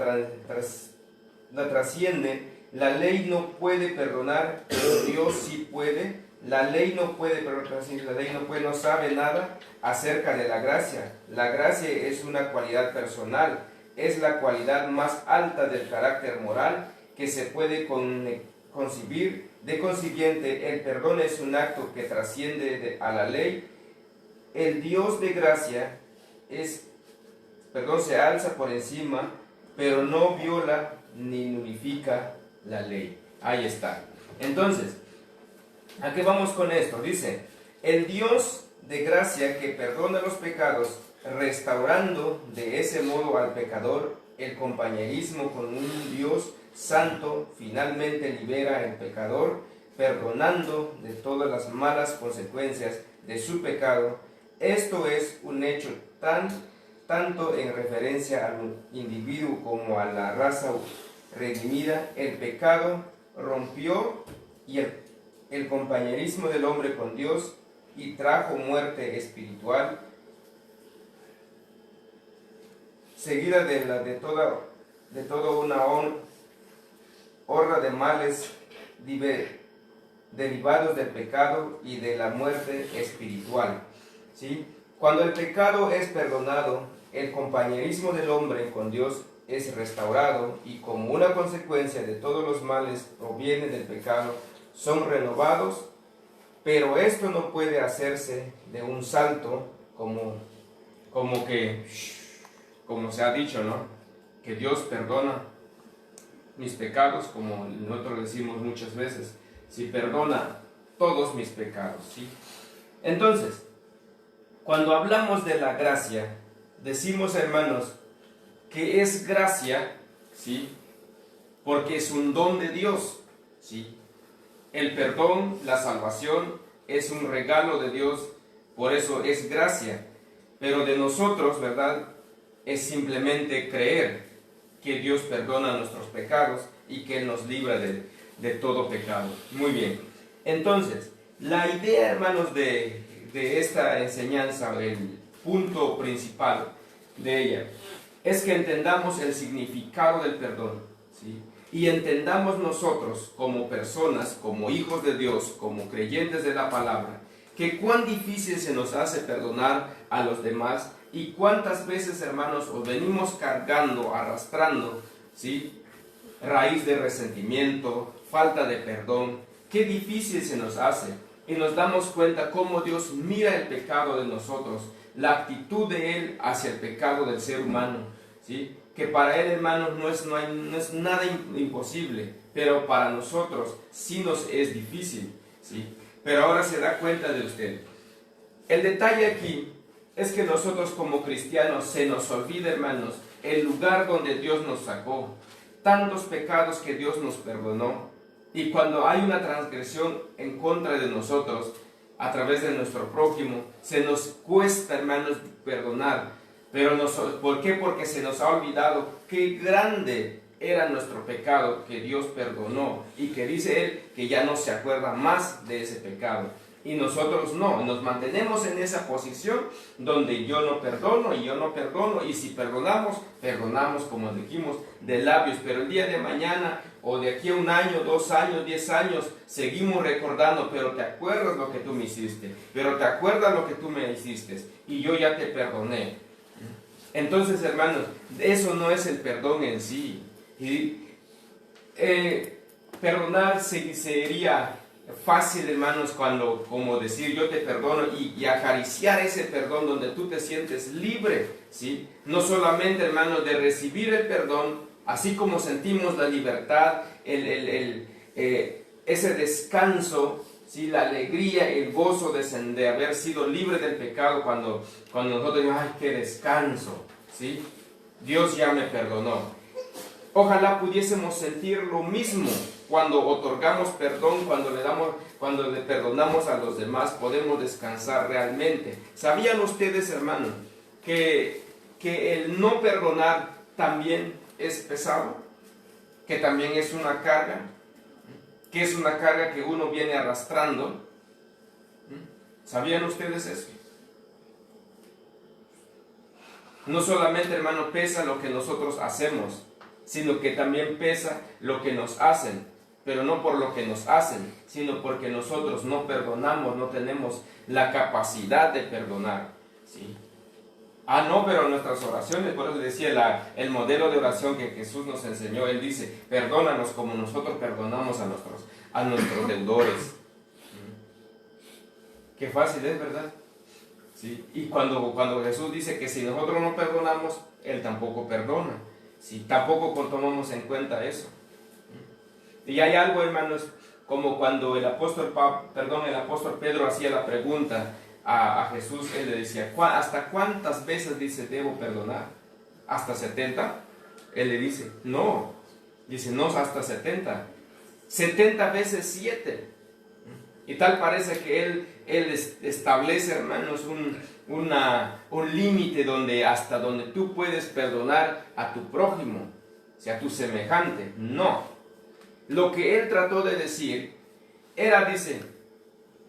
trasciende. La ley no puede perdonar, pero Dios sí puede. La ley no puede, pero la ley no puede, no sabe nada acerca de la gracia. La gracia es una cualidad personal, es la cualidad más alta del carácter moral que se puede concebir. De consiguiente, el perdón es un acto que trasciende a la ley. El Dios de gracia se alza por encima, pero no viola ni nulifica la ley. Ahí está. Entonces, ¿a qué vamos con esto? Dice, el Dios de gracia que perdona los pecados, restaurando de ese modo al pecador el compañerismo con un Dios santo, finalmente libera al pecador, perdonando de todas las malas consecuencias de su pecado. Esto es un hecho tanto en referencia al individuo como a la raza redimida. El pecado rompió y el compañerismo del hombre con Dios y trajo muerte espiritual, seguida de toda una horda de males derivados del pecado y de la muerte espiritual, ¿sí? Cuando el pecado es perdonado, el compañerismo del hombre con Dios es restaurado y como una consecuencia de todos los males provienen del pecado, son renovados, pero esto no puede hacerse de un salto como se ha dicho, ¿no? Que Dios perdona mis pecados, como nosotros decimos muchas veces, si perdona todos mis pecados, ¿sí? Entonces, cuando hablamos de la gracia, decimos, hermanos, que es gracia, ¿sí? Porque es un don de Dios, ¿sí? El perdón, la salvación, es un regalo de Dios, por eso es gracia. Pero de nosotros, ¿verdad? Es simplemente creer que Dios perdona nuestros pecados y que Él nos libra de todo pecado. Muy bien. Entonces, la idea, hermanos, de esta enseñanza, el punto principal de ella, es que entendamos el significado del perdón, ¿sí? Y entendamos nosotros como personas, como hijos de Dios, como creyentes de la palabra, que cuán difícil se nos hace perdonar a los demás y cuántas veces, hermanos, os venimos cargando, arrastrando, ¿sí? Raíz de resentimiento, falta de perdón. Qué difícil se nos hace. Y nos damos cuenta cómo Dios mira el pecado de nosotros, la actitud de Él hacia el pecado del ser humano, ¿sí? Que para Él, hermanos, no es nada imposible, pero para nosotros sí nos es difícil, ¿sí? Pero ahora se da cuenta de usted. El detalle aquí es que nosotros como cristianos se nos olvida, hermanos, el lugar donde Dios nos sacó, tantos pecados que Dios nos perdonó, y cuando hay una transgresión en contra de nosotros, a través de nuestro prójimo, se nos cuesta, hermanos, perdonar. Pero ¿por qué? Porque se nos ha olvidado qué grande era nuestro pecado que Dios perdonó y que dice Él que ya no se acuerda más de ese pecado. Y nosotros no, nos mantenemos en esa posición donde yo no perdono y yo no perdono, y si perdonamos, perdonamos como dijimos de labios, pero el día de mañana o de aquí a 1 año, 2 años, 10 años, seguimos recordando, pero te acuerdas lo que tú me hiciste, pero te acuerdas lo que tú me hiciste y yo ya te perdoné. Entonces, hermanos, eso no es el perdón en sí. Y, perdonar sería fácil, hermanos, cuando, como decir yo te perdono y acariciar ese perdón donde tú te sientes libre, ¿sí? No solamente, hermanos, de recibir el perdón, así como sentimos la libertad, ese descanso, ¿sí? La alegría, el gozo de haber sido libre del pecado cuando nosotros decimos, ¡ay, qué descanso! ¿Sí? Dios ya me perdonó. Ojalá pudiésemos sentir lo mismo cuando otorgamos perdón, cuando le perdonamos a los demás, podemos descansar realmente. ¿Sabían ustedes, hermanos, que el no perdonar también es pesado? Que también es una carga, que es una carga que uno viene arrastrando. ¿Sabían ustedes eso? No solamente, hermano, pesa lo que nosotros hacemos, sino que también pesa lo que nos hacen, pero no por lo que nos hacen, sino porque nosotros no perdonamos, no tenemos la capacidad de perdonar, ¿sí? No, pero nuestras oraciones, por eso decía el modelo de oración que Jesús nos enseñó, Él dice, perdónanos como nosotros perdonamos a nuestros deudores. Qué fácil es, ¿verdad? ¿Sí? Y cuando Jesús dice que si nosotros no perdonamos, Él tampoco perdona. ¿Sí? Tampoco tomamos en cuenta eso. Y hay algo, hermanos, como cuando el apóstol Pedro hacía la pregunta a Jesús, él le decía, ¿hasta cuántas veces dice debo perdonar? ¿Hasta 70? Él le dice, no, hasta 70. 70 veces 7. Y tal parece que él establece, hermanos, un límite hasta donde tú puedes perdonar a tu prójimo, o sea, a tu semejante. No. Lo que él trató de decir era, dice,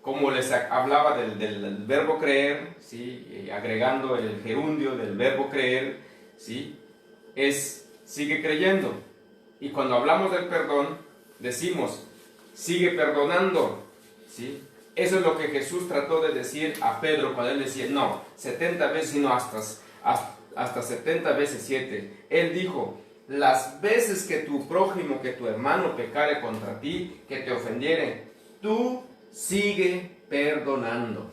como les hablaba del verbo creer, ¿sí? Agregando el gerundio del verbo creer, ¿sí? Sigue creyendo. Y cuando hablamos del perdón, decimos, sigue perdonando, ¿sí? Eso es lo que Jesús trató de decir a Pedro cuando él decía, no, 70 veces, sino hasta 70 veces 7. Él dijo, las veces que tu prójimo, que tu hermano pecare contra ti, que te ofendiere, tú sigue perdonando.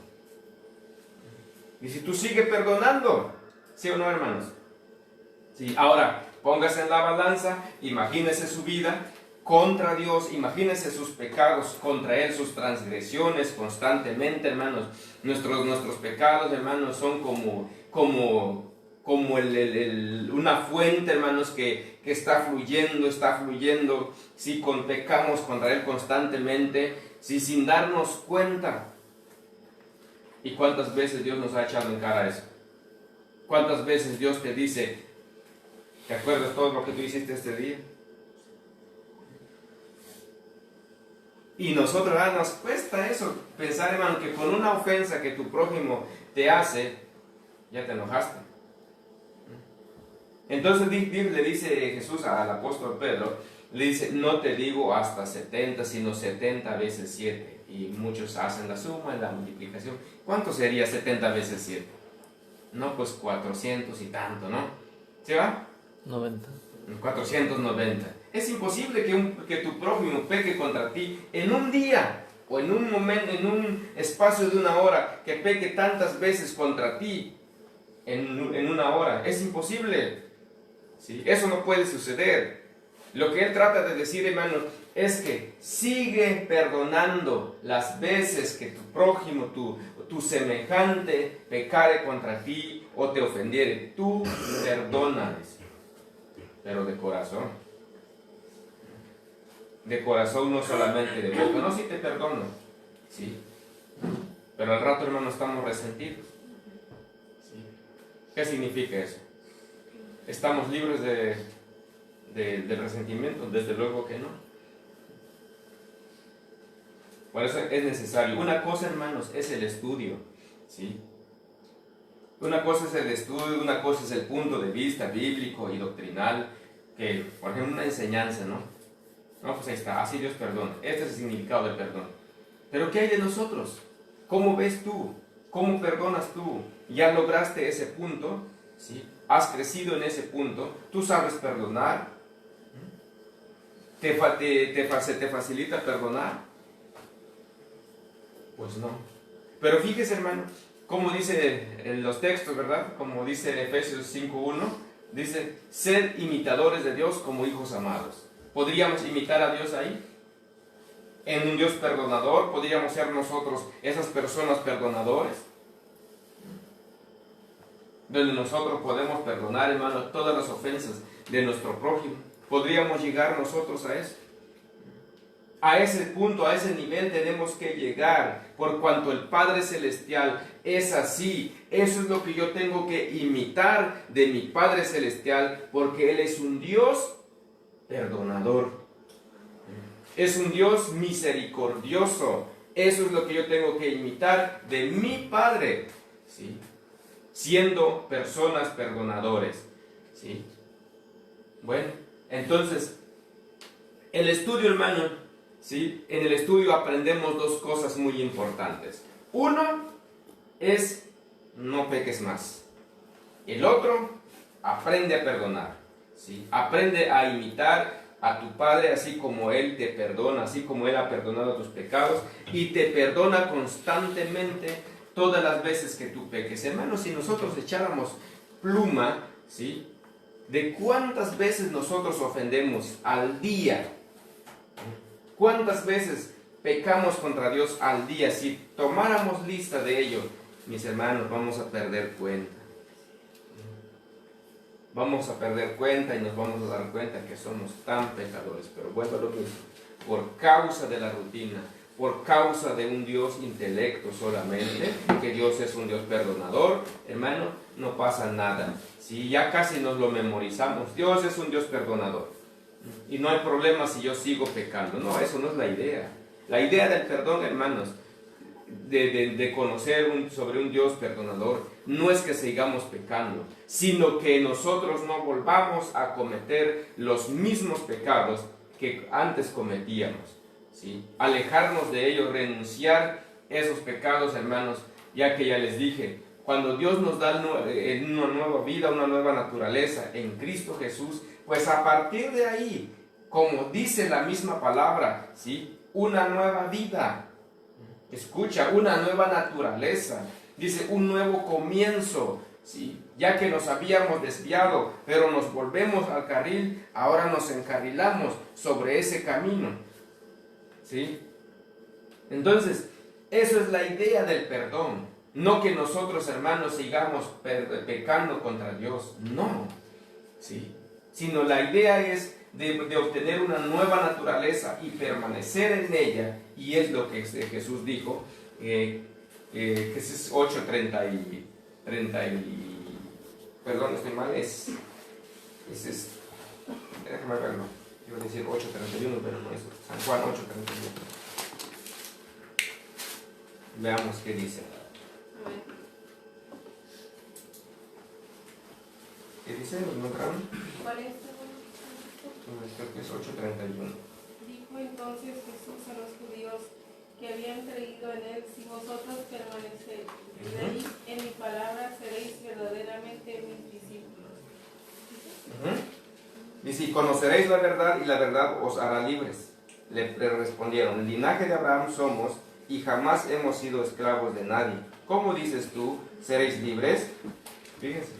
Y si tú sigues perdonando, ¿sí o no, hermanos? Sí. Ahora, póngase en la balanza, imagínese su vida contra Dios, imagínense sus pecados contra Él, sus transgresiones constantemente, hermanos. Nuestros pecados, hermanos, son como una fuente, hermanos, que está fluyendo, si pecamos contra Él constantemente, sin darnos cuenta. ¿Y cuántas veces Dios nos ha echado en cara eso? ¿Cuántas veces Dios te dice, ¿te acuerdas todo lo que tú hiciste este día? Y nosotros nos cuesta eso, pensar, hermano, que con una ofensa que tu prójimo te hace, ya te enojaste. Entonces le dice Jesús al apóstol Pedro, le dice, no te digo hasta 70, sino 70 veces 7. Y muchos hacen la suma y la multiplicación. ¿Cuánto sería 70 veces 7? No, pues 400 y tanto, ¿no? ¿Sí va? 90. 490. Es imposible que tu prójimo peque contra ti en un día o en un momento, en un espacio de 1 hora, que peque tantas veces contra ti en 1 hora. Es imposible. ¿Sí? Eso no puede suceder. Lo que él trata de decir, hermanos, es que sigue perdonando las veces que tu prójimo, tu semejante, pecare contra ti o te ofendiere. Tú perdónales, pero de corazón. De corazón, no solamente de boca. No, sí te perdono, ¿sí? Pero al rato, hermano, estamos resentidos. ¿Sí? ¿Qué significa eso? ¿Estamos libres de resentimiento? Desde luego que no. Por eso es necesario. Una cosa, hermanos, es el estudio, ¿sí? Una cosa es el estudio, una cosa es el punto de vista bíblico y doctrinal, que, por ejemplo, una enseñanza, ¿no? No, pues ahí está, así Dios perdona. Este es el significado del perdón. Pero ¿qué hay de nosotros? ¿Cómo ves tú? ¿Cómo perdonas tú? ¿Ya lograste ese punto? ¿Sí? ¿Has crecido en ese punto? ¿Tú sabes perdonar? ¿Te facilita perdonar? Pues no. Pero fíjese, hermano, como dice en los textos, ¿verdad? Como dice en Efesios 5:1, dice, sed imitadores de Dios como hijos amados. ¿Podríamos imitar a Dios ahí? En un Dios perdonador, ¿podríamos ser nosotros esas personas perdonadores? Donde nosotros podemos perdonar, hermano, todas las ofensas de nuestro prójimo. ¿Podríamos llegar nosotros a eso? A ese punto, a ese nivel tenemos que llegar, por cuanto el Padre Celestial es así. Eso es lo que yo tengo que imitar de mi Padre Celestial, porque Él es un Dios perdonador. Es un Dios misericordioso. Eso es lo que yo tengo que imitar de mi Padre, ¿sí? Siendo personas perdonadores, ¿sí? Bueno, entonces, el estudio, hermano, ¿sí? En el estudio aprendemos dos cosas muy importantes. Uno es no peques más. El otro, aprende a perdonar, ¿sí? Aprende a imitar a tu Padre así como Él te perdona, así como Él ha perdonado tus pecados y te perdona constantemente todas las veces que tú peques. Hermanos, si nosotros echáramos pluma, ¿sí? De cuántas veces nosotros ofendemos al día, cuántas veces pecamos contra Dios al día, si tomáramos lista de ello, mis hermanos, vamos a perder cuenta. Vamos a perder cuenta y nos vamos a dar cuenta que somos tan pecadores. Pero vuelvo a lo mismo, por causa de la rutina, por causa de un Dios intelecto solamente, que Dios es un Dios perdonador, hermano, no pasa nada. Si ya casi nos lo memorizamos, Dios es un Dios perdonador. Y no hay problema si yo sigo pecando. No, eso no es la idea. La idea del perdón, hermanos, de conocer sobre un Dios perdonador, no es que sigamos pecando, sino que nosotros no volvamos a cometer los mismos pecados que antes cometíamos, ¿sí? Alejarnos de ellos, renunciar esos pecados, hermanos, ya que ya les dije, cuando Dios nos da una nueva vida, una nueva naturaleza en Cristo Jesús, pues a partir de ahí, como dice la misma palabra, ¿sí? Una nueva vida. Escucha, una nueva naturaleza, dice un nuevo comienzo, ¿sí? Ya que nos habíamos desviado, pero nos volvemos al carril, ahora nos encarrilamos sobre ese camino, ¿sí? Entonces, eso es la idea del perdón, no que nosotros, hermanos, sigamos pecando contra Dios, no, ¿sí? Sino la idea es de obtener una nueva naturaleza y permanecer en ella, y es lo que Jesús dijo, que es 8:30 perdón, estoy mal, es déjame verlo, iba a decir 8:31, pero no es San Juan 8:31. Veamos qué dice. ¿Qué dice? ¿Lo encontraron? ¿Cuál es? Creo que es 8:31. Dijo entonces Jesús a los judíos que habían creído en él: si vosotros permanecéis en mi palabra, seréis verdaderamente mis discípulos. Dice, y conoceréis la verdad, y la verdad os hará libres. Le respondieron, linaje de Abraham somos, y jamás hemos sido esclavos de nadie. ¿Cómo dices tú, seréis libres? Fíjense,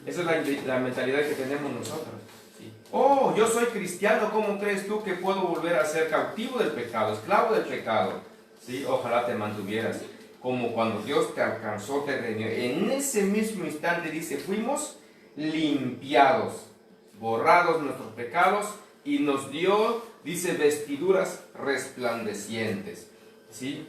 esa es la mentalidad que tenemos nosotros. ¿Sí? Oh, yo soy cristiano, ¿cómo crees tú que puedo volver a ser cautivo del pecado, esclavo del pecado? ¿Sí? Ojalá te mantuvieras como cuando Dios te alcanzó, te redimió. En ese mismo instante, dice, fuimos limpiados, borrados nuestros pecados, y nos dio, dice, vestiduras resplandecientes. ¿Sí?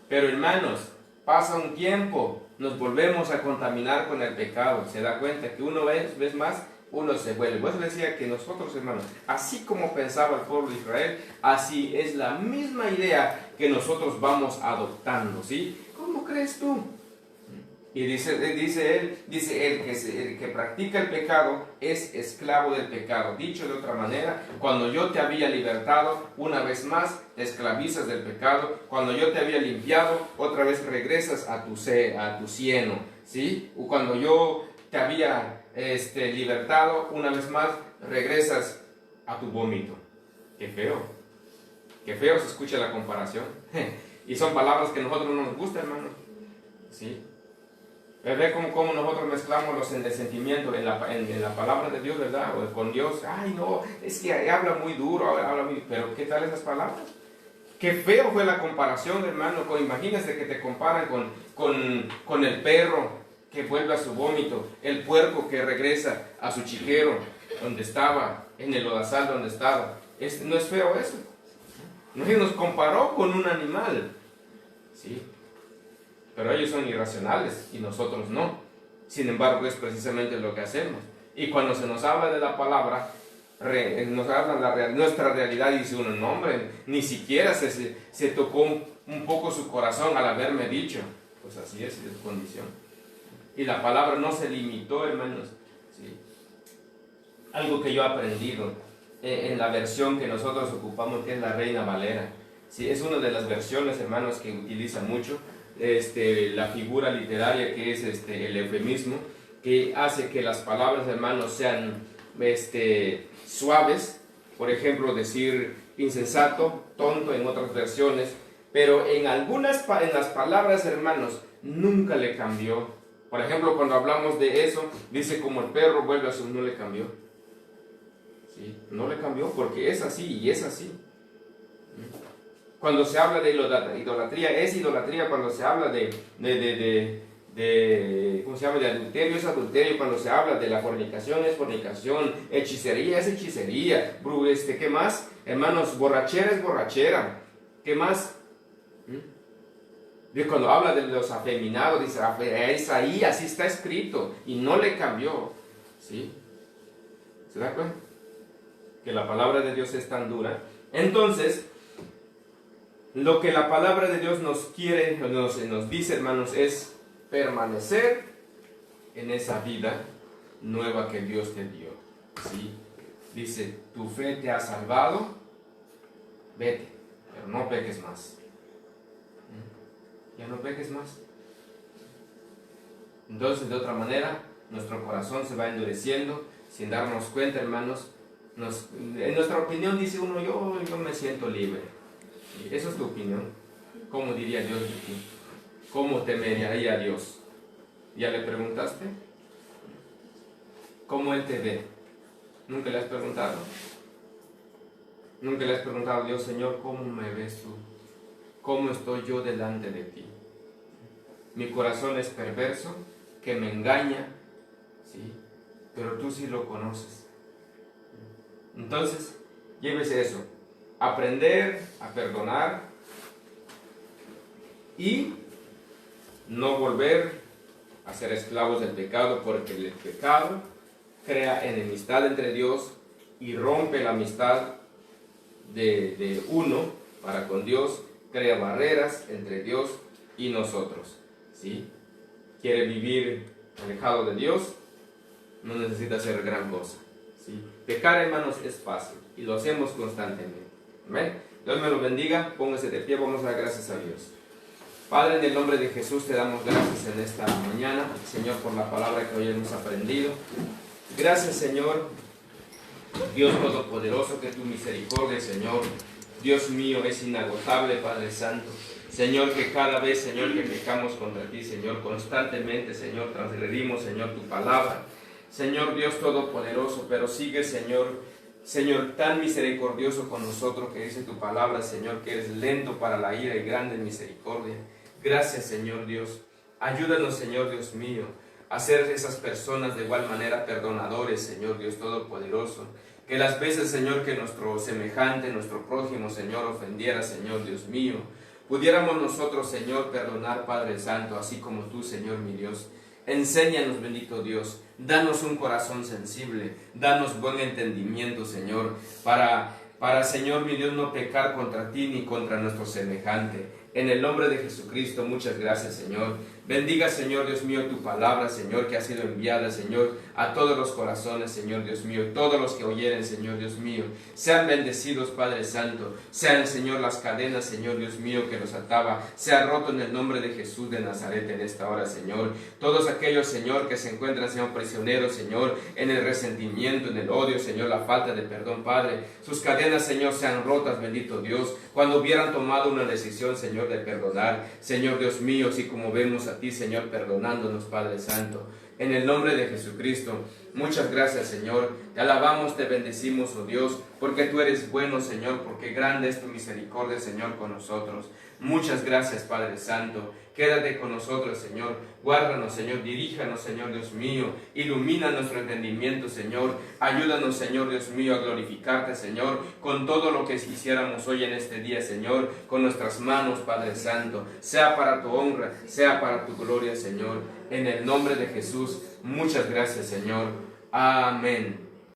Pero hermanos, pasa un tiempo, nos volvemos a contaminar con el pecado. Se da cuenta que uno vez más, uno se vuelve. Pues decía que nosotros, hermanos, así como pensaba el pueblo de Israel, así es la misma idea que nosotros vamos adoptando, ¿sí? ¿Cómo crees tú? Y dice él que el que practica el pecado es esclavo del pecado. Dicho de otra manera, cuando yo te había libertado, una vez más te esclavizas del pecado. Cuando yo te había limpiado, otra vez regresas a tu cieno, ¿sí? O cuando yo te había libertado, una vez más regresas a tu vómito. Qué feo se escucha la comparación. Y son palabras que a nosotros no nos gustan, hermano, ¿sí? Ve cómo nosotros mezclamos el sentimiento en la palabra de Dios, ¿verdad? O con Dios. Ay, no, es que habla muy duro, pero ¿qué tal esas palabras? Qué feo fue la comparación, hermano. Imagínense que te comparan con el perro que vuelve a su vómito, el puerco que regresa a su chiquero donde estaba, en el lodazal donde estaba. ¿No es feo eso? Nos comparó con un animal, ¿sí? Pero ellos son irracionales y nosotros no. Sin embargo, es precisamente lo que hacemos. Y cuando se nos habla de la palabra, nos habla nuestra realidad, y dice uno, no hombre, ni siquiera se tocó un poco su corazón al haberme dicho. Pues así es su condición. Y la palabra no se limitó, hermanos, ¿sí? Algo que yo he aprendido en la versión que nosotros ocupamos, que es la Reina Valera, ¿sí? Es una de las versiones, hermanos, que utiliza mucho la figura literaria, que es el eufemismo, que hace que las palabras, hermanos, sean suaves. Por ejemplo, decir insensato, tonto en otras versiones, pero en las palabras, hermanos, nunca le cambió. Por ejemplo, cuando hablamos de eso, dice como el perro vuelve a su... No le cambió, ¿sí? No le cambió porque es así y es así. Cuando se habla de idolatría, es idolatría. Cuando se habla ¿cómo se llama? De adulterio, es adulterio. Cuando se habla de la fornicación, es fornicación. Hechicería, es hechicería. ¿Qué más? Hermanos, borrachera es borrachera. ¿Qué más? Cuando habla de los afeminados, dice, es ahí, así está escrito. Y no le cambió, ¿sí? ¿Se da cuenta? Que la palabra de Dios es tan dura. Entonces, lo que la palabra de Dios nos quiere, nos dice, hermanos, es permanecer en esa vida nueva que Dios te dio, ¿sí? Dice, tu fe te ha salvado, vete, pero no peques más. Ya no peques más. Entonces, de otra manera, nuestro corazón se va endureciendo sin darnos cuenta, hermanos. En nuestra opinión dice uno, yo me siento libre. Esa es tu opinión. ¿Cómo diría Dios de ti? ¿Cómo temería a Dios? ¿Ya le preguntaste? ¿Cómo Él te ve? ¿Nunca le has preguntado? ¿Nunca le has preguntado a Dios, Señor, cómo me ves tú? ¿Cómo estoy yo delante de ti? Mi corazón es perverso, que me engaña, ¿sí? Pero tú sí lo conoces. Entonces, llévese eso. Aprender a perdonar y no volver a ser esclavos del pecado, porque el pecado crea enemistad entre Dios y rompe la amistad de uno para con Dios, crea barreras entre Dios y nosotros, ¿sí? Quiere vivir alejado de Dios, no necesita hacer gran cosa, ¿sí? Pecar, hermanos, es fácil y lo hacemos constantemente. Amén. Dios me lo bendiga, póngase de pie, vamos a dar gracias a Dios. Padre, en el nombre de Jesús te damos gracias en esta mañana, Señor, por la palabra que hoy hemos aprendido. Gracias, Señor, Dios Todopoderoso, que tu misericordia, Señor, Dios mío, es inagotable, Padre Santo. Señor, que cada vez, Señor, que pecamos contra ti, Señor, constantemente, Señor, transgredimos, Señor, tu palabra. Señor, Dios Todopoderoso, pero sigue, Señor, tan misericordioso con nosotros, que dice tu palabra, Señor, que eres lento para la ira y grande en misericordia. Gracias, Señor Dios. Ayúdanos, Señor Dios mío, a ser esas personas de igual manera perdonadores, Señor Dios Todopoderoso. Que las veces, Señor, que nuestro semejante, nuestro prójimo, Señor, ofendiera, Señor Dios mío, pudiéramos nosotros, Señor, perdonar, Padre Santo, así como tú, Señor mi Dios. Enséñanos, bendito Dios, danos un corazón sensible, danos buen entendimiento, Señor, para para, Señor mi Dios, no pecar contra ti ni contra nuestro semejante. En el nombre de Jesucristo, muchas gracias, Señor. Bendiga, Señor Dios mío, tu palabra, Señor, que ha sido enviada, Señor, a todos los corazones, Señor Dios mío. Todos los que oyeren, Señor Dios mío, sean bendecidos, Padre Santo. Sean, Señor, las cadenas, Señor Dios mío, que los ataba, sea roto en el nombre de Jesús de Nazaret en esta hora, Señor. Todos aquellos, Señor, que se encuentran, Señor, prisioneros, Señor, en el resentimiento, en el odio, Señor, la falta de perdón, Padre. Sus cadenas, Señor, sean rotas, bendito Dios, cuando hubieran tomado una decisión, Señor, de perdonar. Señor Dios mío, así como vemos a ti, Señor, perdonándonos, Padre Santo. En el nombre de Jesucristo, muchas gracias, Señor. Te alabamos, te bendecimos, oh Dios, porque tú eres bueno, Señor, porque grande es tu misericordia, Señor, con nosotros. Muchas gracias, Padre Santo. Quédate con nosotros, Señor. Guárdanos, Señor. Diríjanos, Señor Dios mío. Ilumina nuestro entendimiento, Señor. Ayúdanos, Señor Dios mío, a glorificarte, Señor, con todo lo que hiciéramos hoy en este día, Señor, con nuestras manos, Padre Santo. Sea para tu honra, sea para tu gloria, Señor. En el nombre de Jesús, muchas gracias, Señor. Amén.